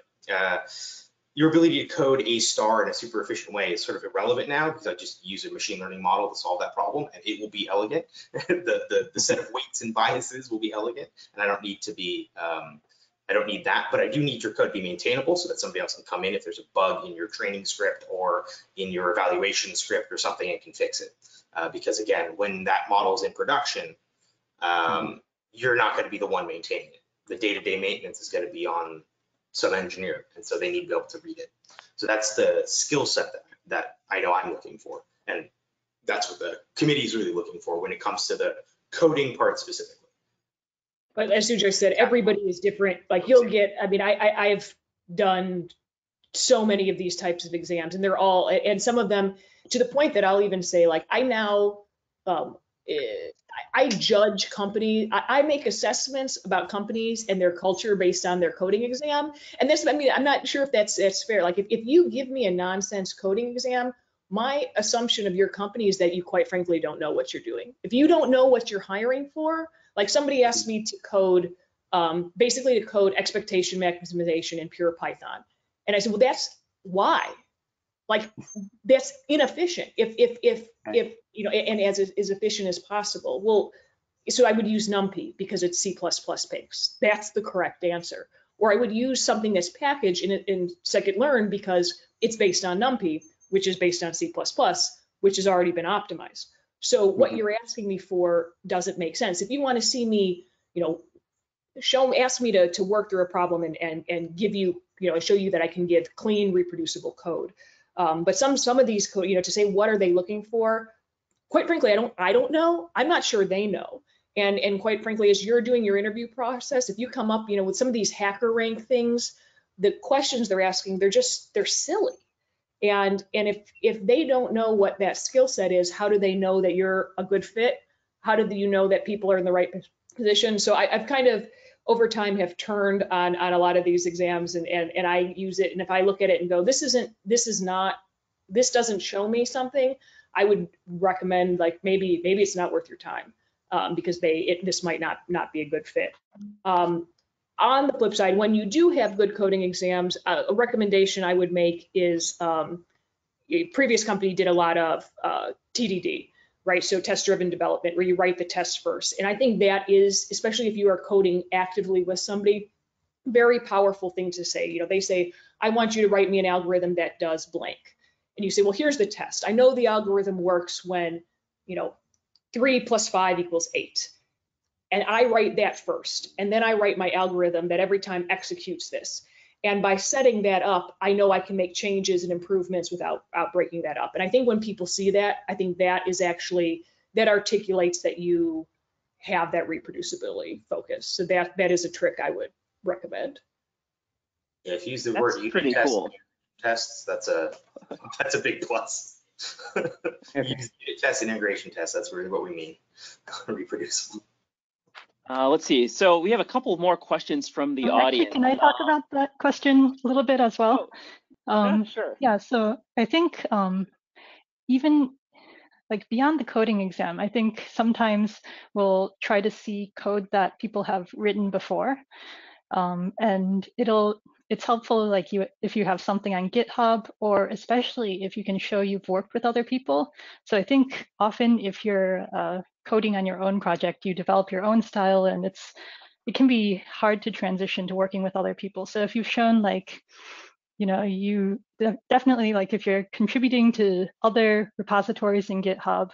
S5: code a star in a super efficient way is sort of irrelevant now because I just use a machine learning model to solve that problem and it will be elegant. the set of weights and biases will be elegant, and I don't need to be I don't need that, but I do need your code to be maintainable so that somebody else can come in if there's a bug in your training script or in your evaluation script or something and can fix it. Because again, when that model is in production, you're not going to be the one maintaining it. The day-to-day maintenance is going to be on some engineer, and so they need to be able to read it. So that's the skill set that I know I'm looking for, and that's what the committee is really looking for when it comes to the coding part specifically.
S3: But as Sujoy said, everybody is different. Like you'll get, I mean, I've done so many of these types of exams, and they're all, and some of them to the point that I'll even say, like, I now, I judge companies, I make assessments about companies and their culture based on their coding exam. And this, I mean, I'm not sure if that's fair. Like if you give me a nonsense coding exam, my assumption of your company is that you quite frankly don't know what you're doing. If you don't know what you're hiring for, like somebody asked me to code, basically to code expectation maximization in pure Python. And I said, well, that's why. Like that's inefficient. If you know, and as efficient as possible. Well, so I would use NumPy because it's C++ based. That's the correct answer. Or I would use something that's packaged in scikit-learn because it's based on NumPy, which is based on C++, which has already been optimized. So what you're asking me for doesn't make sense. If you want to see me, you know, ask me to work through a problem and give you, you know, show you that I can give clean, reproducible code. But some of these code, you know, to say what are they looking for, quite frankly, I don't know. I'm not sure they know. And quite frankly, as you're doing your interview process, if you come up, you know, with some of these hacker rank things, the questions they're asking, they're silly. And if they don't know what that skill set is, how do they know that you're a good fit? How do you know that people are in the right position? So I've kind of over time have turned on a lot of these exams and I use it. And if I look at it and go, this doesn't show me something, I would recommend like maybe it's not worth your time because this might not be a good fit. On the flip side, when you do have good coding exams, a recommendation I would make is a previous company did a lot of TDD, right? So test-driven development, where you write the test first. And I think that is, especially if you are coding actively with somebody, very powerful thing to say. You know, they say, I want you to write me an algorithm that does blank. And you say, well, here's the test. I know the algorithm works when, you know, 3 + 5 = 8. And I write that first, and then I write my algorithm that every time executes this. And by setting that up, I know I can make changes and improvements without breaking that up. And I think when people see that, I think that is actually, that articulates that you have that reproducibility focus. So that is a trick I would recommend.
S5: Yeah, if you use the word
S2: pretty cool.
S5: Tests, that's a big plus. Use unit test and integration test, that's really what we mean. Reproducible.
S2: Let's see. So we have a couple more questions from the
S6: Actually,
S2: audience.
S6: can I talk about that question a little bit as well?
S2: Yeah, sure.
S6: Yeah, so I think even like beyond the coding exam, I think sometimes we'll try to see code that people have written before. And it's helpful like if you have something on GitHub, or especially if you can show you've worked with other people. So I think often if you're coding on your own project, you develop your own style, and it can be hard to transition to working with other people. So if you've shown like, you definitely, like if you're contributing to other repositories in GitHub,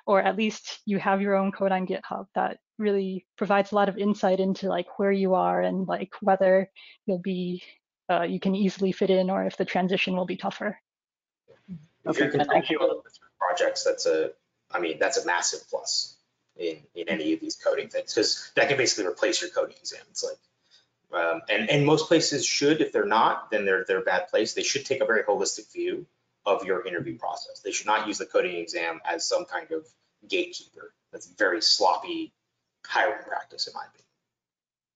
S6: or at least you have your own code on GitHub, that really provides a lot of insight into like where you are and like whether you can easily fit in, or if the transition will be tougher.
S5: If you're contributing with projects, that's a massive plus in any of these coding things, because that can basically replace your coding exam. It's like, and most places should, if they're not, then they're a bad place. They should take a very holistic view of your interview process. They should not use the coding exam as some kind of gatekeeper. That's very sloppy hiring practice, in my opinion.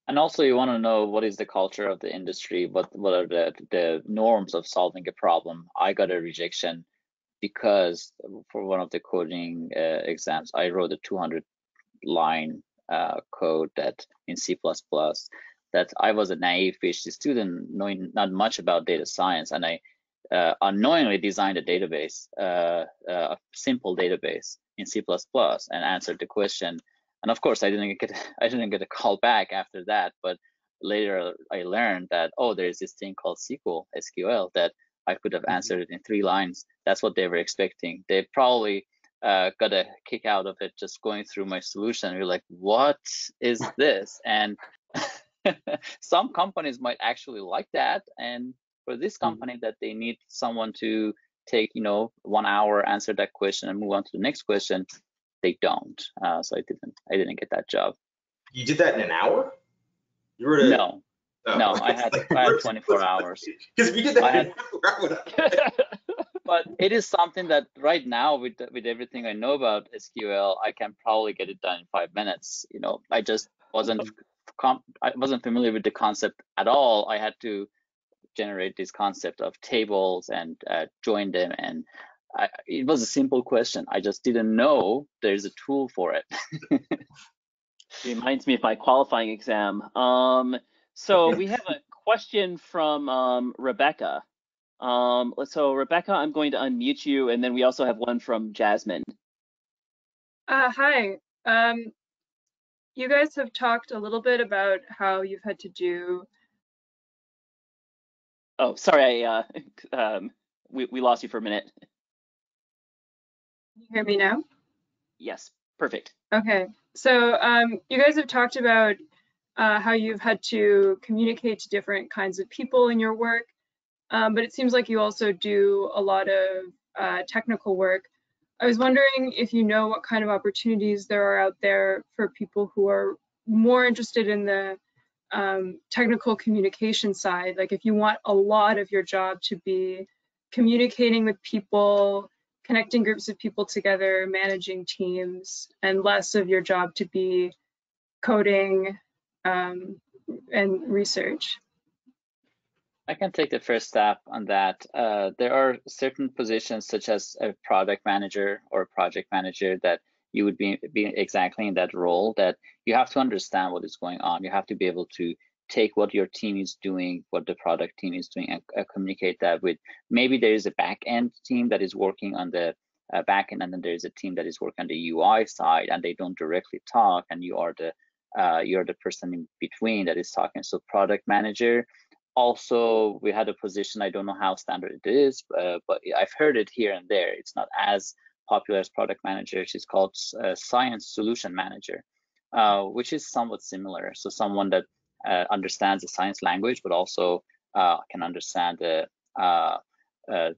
S4: And also, you want to know what is the culture of the industry, what are the norms of solving a problem. I got a rejection because for one of the coding exams, I wrote a 200-line code that in C++, that I was a naive PhD student knowing not much about data science, and I unknowingly designed a database, a simple database in C++, and answered the question. And of course, I didn't get a call back after that. But later, I learned that there's this thing called SQL, that I could have answered it in 3 lines. That's what they were expecting. They probably got a kick out of it just going through my solution. You're like, what is this? And some companies might actually like that. And for this company that they need someone to take, 1 hour, answer that question and move on to the next question, they don't. So I didn't get that job.
S5: You did that in an hour? You wrote
S4: No, I had 24 hours.
S5: Because if you did that in an hour,
S4: but it is something that right now, with everything I know about SQL, I can probably get it done in 5 minutes. I just wasn't familiar with the concept at all. I had to generate this concept of tables and join them, and it was a simple question. I just didn't know there's a tool for it.
S2: Reminds me of my qualifying exam. So we have a question from Rebecca. So Rebecca, I'm going to unmute you, and then we also have one from Jasmine.
S8: Hi. You guys have talked a little bit about how you've had to do.
S2: Oh, sorry, we lost you for a minute.
S8: Can you hear me now?
S2: Yes, perfect.
S8: Okay, so you guys have talked about how you've had to communicate to different kinds of people in your work, but it seems like you also do a lot of technical work. I was wondering if you know what kind of opportunities there are out there for people who are more interested in the technical communication side. Like if you want a lot of your job to be communicating with people, connecting groups of people together, managing teams, and less of your job to be coding and research.
S4: I can take the first step on that. There are certain positions, such as a product manager or a project manager, that you would be exactly in that role, that you have to understand what is going on. You have to be able to take what your team is doing, what the product team is doing, and communicate that with, maybe there is a back-end team that is working on the back-end, and then there is a team that is working on the UI side, and they don't directly talk, and you're the person in between that is talking. So product manager. Also, we had a position, I don't know how standard it is, but I've heard it here and there. It's not as popular as product manager. It's called science solution manager, which is somewhat similar. So someone that understands the science language, but also can understand the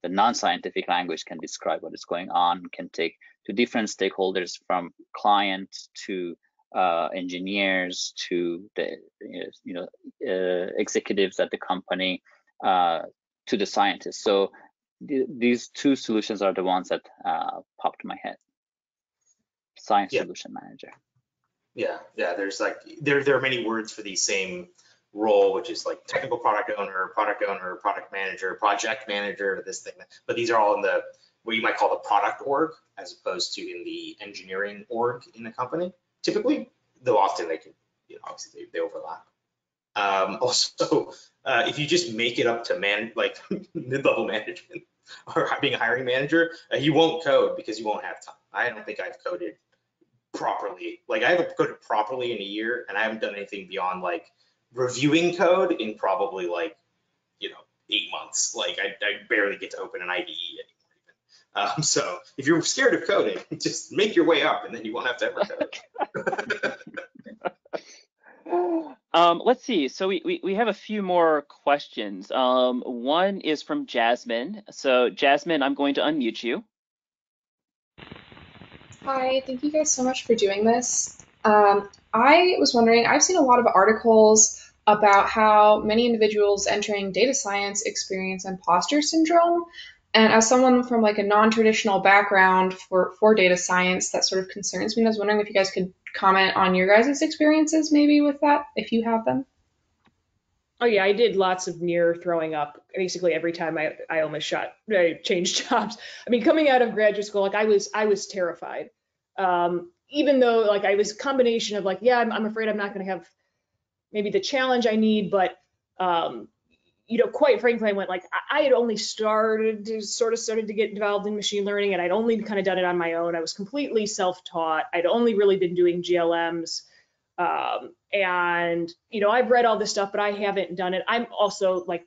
S4: non-scientific language, can describe what is going on, can take to different stakeholders, from client to engineers to the executives at the company, to the scientists. So these two solutions are the ones that popped in my head. Science solution manager.
S5: Yeah, yeah. There's like there are many words for the same role, which is like technical product owner, product manager, project manager, this thing. But these are all in the what you might call the product org, as opposed to in the engineering org in the company. Typically, though often they can, obviously they overlap. Also, if you just make it up to like mid-level management or being a hiring manager, you won't code because you won't have time. I don't think I've coded properly. Like I haven't coded properly in a year, and I haven't done anything beyond like reviewing code in probably like 8 months. Like I barely get to open an IDE anymore. So if you're scared of coding, just make your way up, and then you won't have to ever code.
S2: Let's see. So we have a few more questions. One is from Jasmine. So Jasmine, I'm going to unmute you.
S9: Hi, thank you guys so much for doing this. I was wondering, I've seen a lot of articles about how many individuals entering data science experience imposter syndrome. And as someone from like a non-traditional background for data science, that sort of concerns me. And I was wondering if you guys could comment on your guys' experiences maybe with that, if you have them.
S3: Oh yeah, I did lots of near throwing up basically every time I almost I changed jobs. I mean, coming out of graduate school, like I was terrified. Even though like I was a combination of like, yeah, I'm afraid I'm not going to have maybe the challenge I need, but quite frankly, I went like I had only started to get involved in machine learning, and I'd only kind of done it on my own. I was completely self-taught. I'd only really been doing GLMs. And I've read all this stuff, but I haven't done it. I'm also like,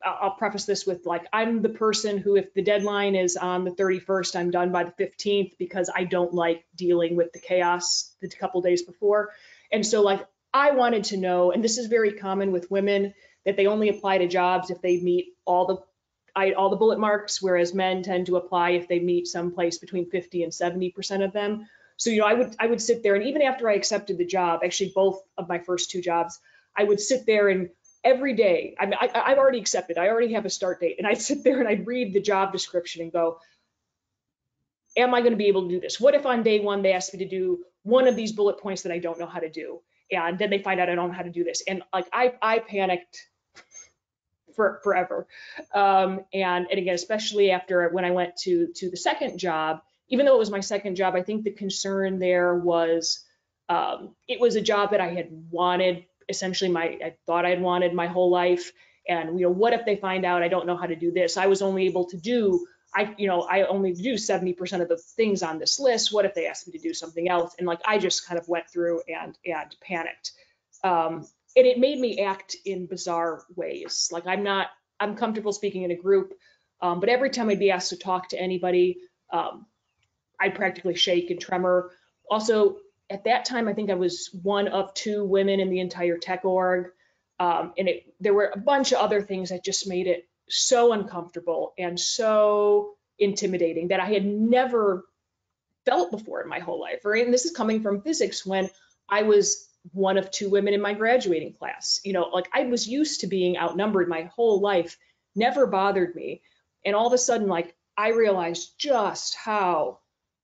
S3: I'll preface this with like, I'm the person who, if the deadline is on the 31st, I'm done by the 15th because I don't like dealing with the chaos the couple days before. And so like, I wanted to know, and this is very common with women, that they only apply to jobs if they meet all the bullet marks, whereas men tend to apply if they meet someplace between 50 and 70% of them. So, I would sit there, and even after I accepted the job, actually both of my first two jobs, I would sit there and every day, I've already accepted, I already have a start date, and I'd sit there and I'd read the job description and go, am I going to be able to do this? What if on day one they ask me to do one of these bullet points that I don't know how to do? And then they find out I don't know how to do this. And like, I panicked forever. And again, especially after when I went to the second job, even though it was my second job, I think the concern there was it was a job that I had wanted, essentially I thought I'd wanted my whole life. And what if they find out I don't know how to do this? I was only able to do, I only do 70% of the things on this list. What if they asked me to do something else? And like, I just kind of went through and panicked. And it made me act in bizarre ways. Like I'm comfortable speaking in a group, but every time I'd be asked to talk to anybody, I'd practically shake and tremor. Also, at that time, I think I was one of two women in the entire tech org. And there were a bunch of other things that just made it so uncomfortable and so intimidating that I had never felt before in my whole life. Right? And this is coming from physics when I was one of two women in my graduating class. Like I was used to being outnumbered my whole life, never bothered me. And all of a sudden, like I realized just how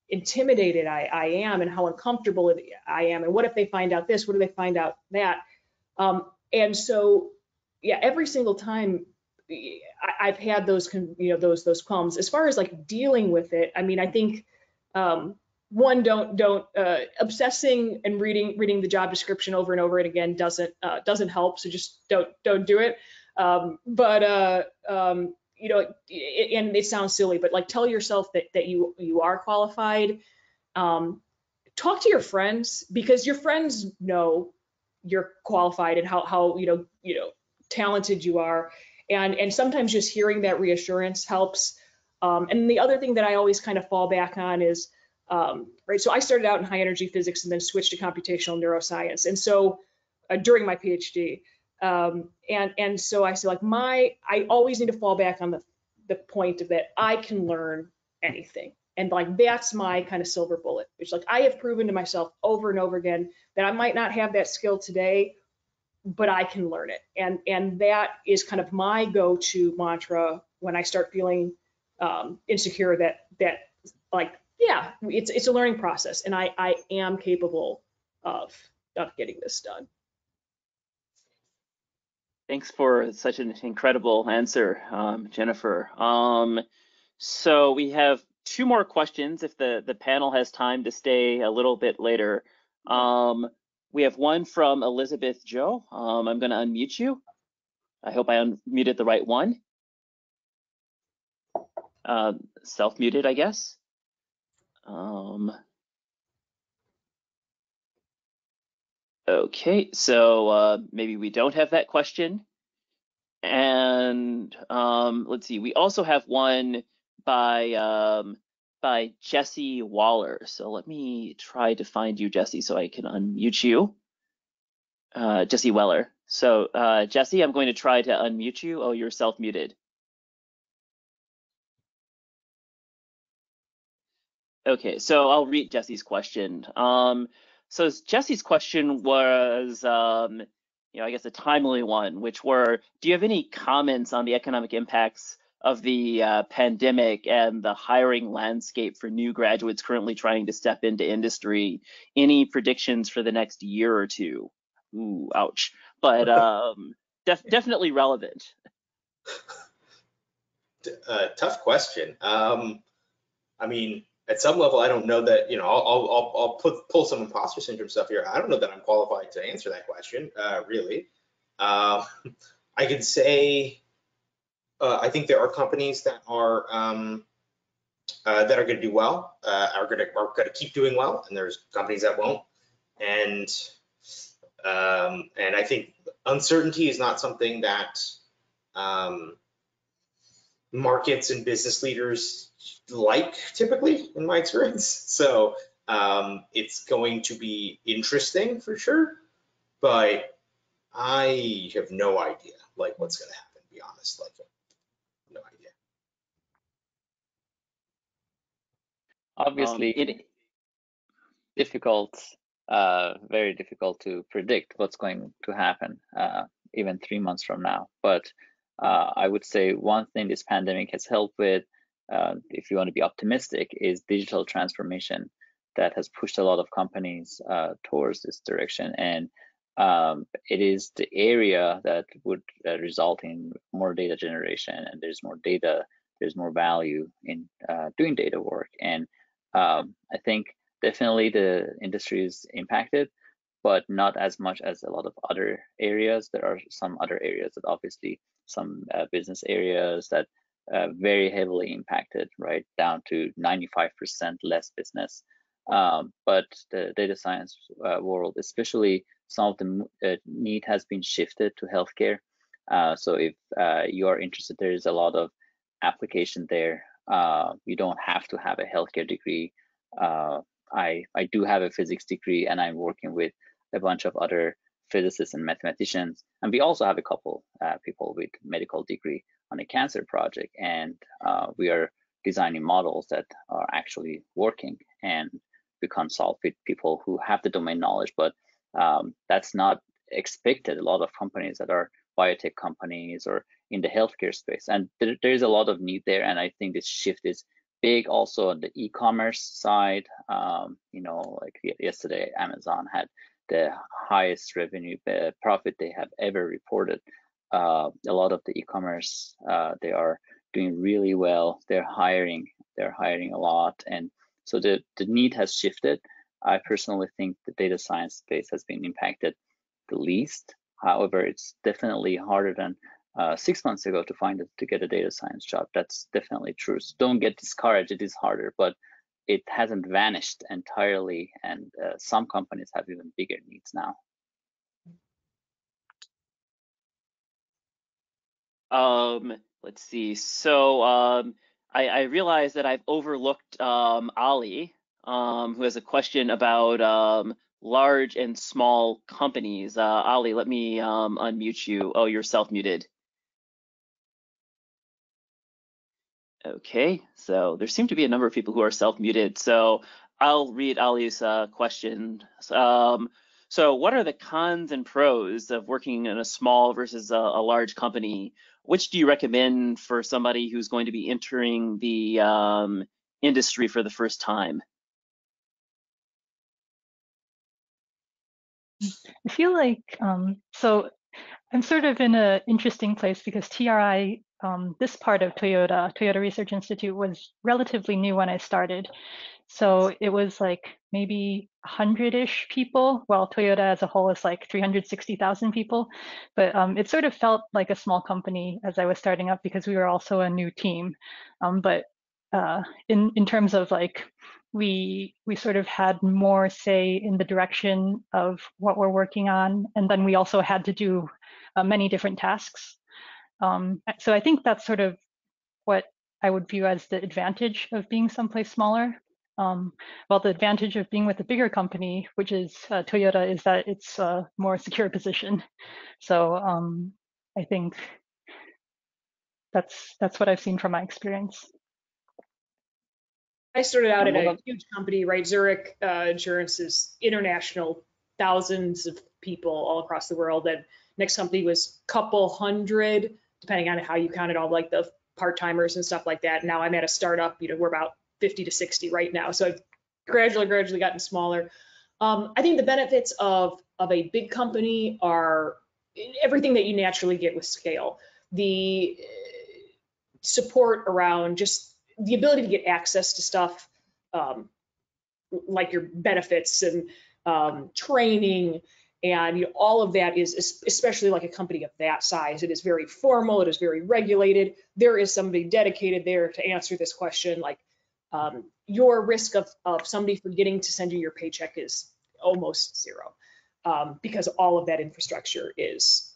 S3: intimidated I am and how uncomfortable I am. And what if they find out this? What if they find out that? And so, yeah, every single time I've had those, those qualms. As far as like dealing with it, I mean, I think one, don't obsessing and reading the job description over and over and again doesn't help. So just don't do it. And it sounds silly, but like tell yourself that you are qualified. Talk to your friends, because your friends know you're qualified and how talented you are, and sometimes just hearing that reassurance helps. And the other thing that I always kind of fall back on is right. So I started out in high energy physics and then switched to computational neuroscience, and so during my PhD. And so I say like I always need to fall back on the point of that I can learn anything. And like, that's my kind of silver bullet. It's like, I have proven to myself over and over again that I might not have that skill today, but I can learn it. And that is kind of my go-to mantra when I start feeling insecure that like, yeah, it's a learning process and I am capable of getting this done.
S2: Thanks for such an incredible answer, Jennifer. So we have two more questions if the panel has time to stay a little bit later. We have one from Elizabeth Joe. I'm going to unmute you. I hope I unmuted the right one. Self-muted, I guess. Okay, so maybe we don't have that question. And let's see, we also have one by Jesse Waller. So let me try to find you, Jesse, so I can unmute you. Jesse Weller. So Jesse, I'm going to try to unmute you. Oh, you're self-muted. Okay, so I'll read Jesse's question. So Jesse's question was, I guess a timely one, which were, do you have any comments on the economic impacts of the pandemic and the hiring landscape for new graduates currently trying to step into industry? Any predictions for the next year or two? Ooh, ouch. But definitely relevant.
S5: Tough question. I mean, at some level, I don't know that, I'll pull some imposter syndrome stuff here. I don't know that I'm qualified to answer that question, really. I could say, I think there are companies that are going to do well, are going to keep doing well, and there's companies that won't. And I think uncertainty is not something that markets and business leaders like, typically, in my experience. So it's going to be interesting for sure, but I have no idea what's going to happen, to be honest. No idea.
S4: Obviously, very difficult to predict what's going to happen even 3 months from now. But I would say one thing this pandemic has helped with, if you want to be optimistic, is digital transformation that has pushed a lot of companies towards this direction. And it is the area that would result in more data generation, and there's more data, there's more value in doing data work. And I think definitely the industry is impacted, but not as much as a lot of other areas. There are some other areas that obviously, some business areas that very heavily impacted, right down to 95% less business. But the data science world, especially some of the need has been shifted to healthcare. So if you are interested, there is a lot of application there. You don't have to have a healthcare degree. I do have a physics degree, and I'm working with a bunch of other physicists and mathematicians. And we also have a couple people with medical degree on a cancer project. And we are designing models that are actually working, and we consult with people who have the domain knowledge, but that's not expected. A lot of companies that are biotech companies or in the healthcare space, and there is a lot of need there. And I think this shift is big also on the e-commerce side. Like yesterday, Amazon had the highest revenue profit they have ever reported. A lot of the e-commerce, they are doing really well. They're hiring a lot, and so the need has shifted. I personally think the data science space has been impacted the least. However, it's definitely harder than 6 months ago to get a data science job. That's definitely true. So don't get discouraged. It is harder, but it hasn't vanished entirely, and some companies have even bigger needs now.
S2: Let's see. So I realize that I've overlooked Ali, who has a question about large and small companies. Ali, let me unmute you. Oh, you're self-muted. Okay, so there seem to be a number of people who are self-muted. So I'll read Ali's question. So what are the cons and pros of working in a small versus a large company? Which do you recommend for somebody who's going to be entering the industry for the first time?
S6: I feel like, so I'm sort of in an interesting place because TRI, this part of Toyota Research Institute, was relatively new when I started. So it was like maybe 100-ish people. Well, Toyota as a whole is like 360,000 people. But it sort of felt like a small company as I was starting up because we were also a new team. But in terms of like, we sort of had more say in the direction of what we're working on. And then we also had to do many different tasks. So I think that's sort of what I would view as the advantage of being someplace smaller. Well, the advantage of being with a bigger company, which is Toyota, is that it's a more secure position. So I think that's what I've seen from my experience.
S3: I started out at a huge company, right? Zurich Insurance is international, thousands of people all across the world. And next company was a couple hundred, depending on how you count it, all like the part-timers and stuff like that. Now I'm at a startup, we're about 50 to 60 right now. So I've gradually gotten smaller. I think the benefits of a big company are everything that you naturally get with scale. The support around just the ability to get access to stuff, like your benefits and training, and all of that is, especially like a company of that size, it is very formal, it is very regulated. There is somebody dedicated there to answer this question. Like your risk of somebody forgetting to send you your paycheck is almost zero, because all of that infrastructure is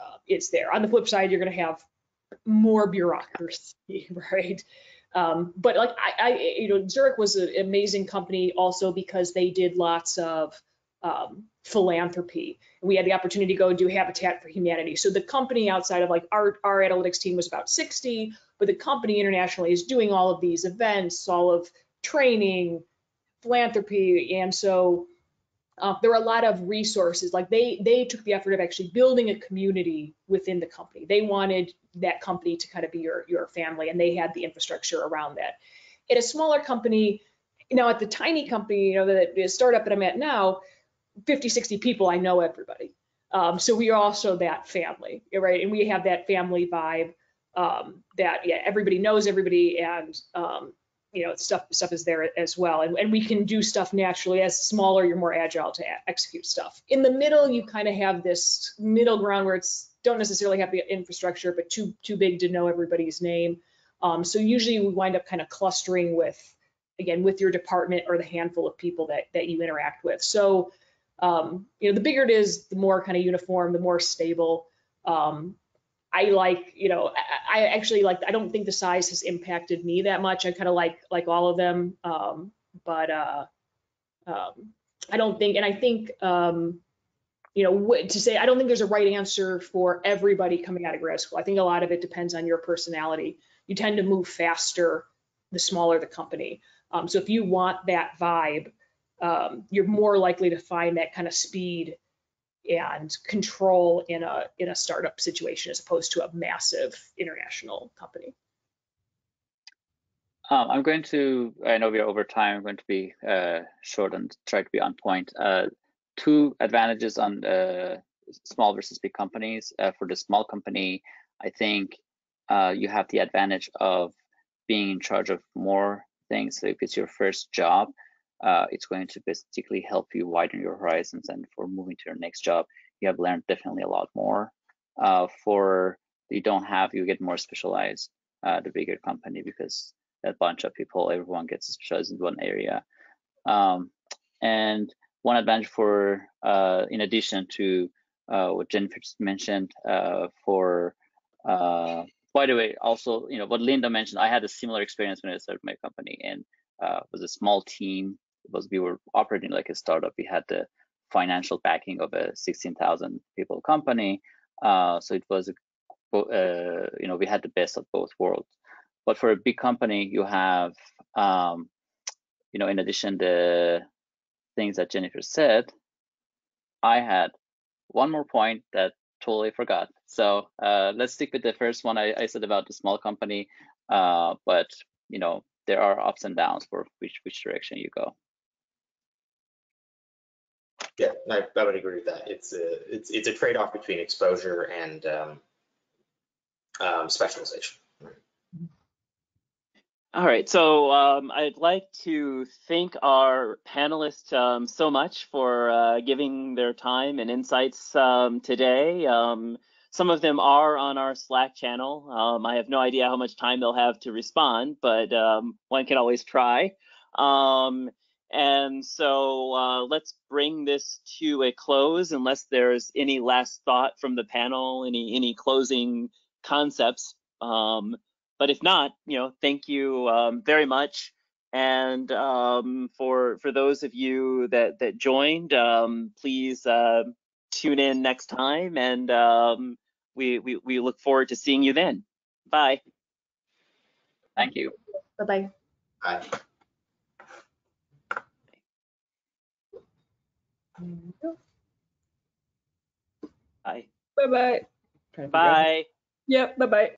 S3: there. On the flip side, you're going to have more bureaucracy, right? But like Zurich was an amazing company also because they did lots of philanthropy. We had the opportunity to go do Habitat for Humanity. So the company outside of like our analytics team was about 60, but the company internationally is doing all of these events, all of training, philanthropy, and so there were a lot of resources. Like they took the effort of actually building a community within the company. They wanted that company to kind of be your family, and they had the infrastructure around that. At a smaller company, at the tiny company, the startup that I'm at now, 50, 60 people, I know everybody. So we are also that family, right? And we have that family vibe that, everybody knows everybody, and stuff is there as well. And we can do stuff naturally. As smaller, you're more agile to execute stuff. In the middle, you kind of have this middle ground where don't necessarily have the infrastructure, but too big to know everybody's name. So usually we wind up kind of clustering with your department or the handful of people that you interact with. So, the bigger it is, the more kind of uniform, the more stable. I like, I actually like, I don't think the size has impacted me that much. I kind of like all of them. But I don't think, and I think, to say, I don't think there's a right answer for everybody coming out of grad school. I think a lot of it depends on your personality. You tend to move faster the smaller the company. So if you want that vibe, you're more likely to find that kind of speed and control in a startup situation as opposed to a massive international company.
S4: I know we are over time. I'm going to be short and try to be on point. Two advantages on small versus big companies. For the small company, I think you have the advantage of being in charge of more things. So if it's your first job, it's going to basically help you widen your horizons, and for moving to your next job, you have learned definitely a lot more. You get more specialized, the bigger company, because a bunch of people, everyone gets specialized in one area. And one advantage for, in addition to what Jennifer just mentioned, by the way, also, what Linda mentioned, I had a similar experience when I started my company, and it was a small team. We were operating like a startup. We had the financial backing of a 16,000 people company. So it was, we had the best of both worlds. But for a big company, you have, in addition to the things that Jennifer said, I had one more point that totally forgot. So let's stick with the first one I said about the small company. But there are ups and downs for which direction you go.
S5: Yeah, I would agree with that. It's a trade-off between exposure and specialization.
S2: All right, so I'd like to thank our panelists so much for giving their time and insights today. Some of them are on our Slack channel. I have no idea how much time they'll have to respond, but one can always try. And so let's bring this to a close unless there's any last thought from the panel, any closing concepts. But if not, thank you very much. And for those of you that joined, please tune in next time, and we look forward to seeing you then. Bye.
S4: Thank you.
S3: Bye-bye.
S5: Bye.
S2: Bye.
S8: Bye-bye.
S2: Bye.
S8: Yep, bye-bye.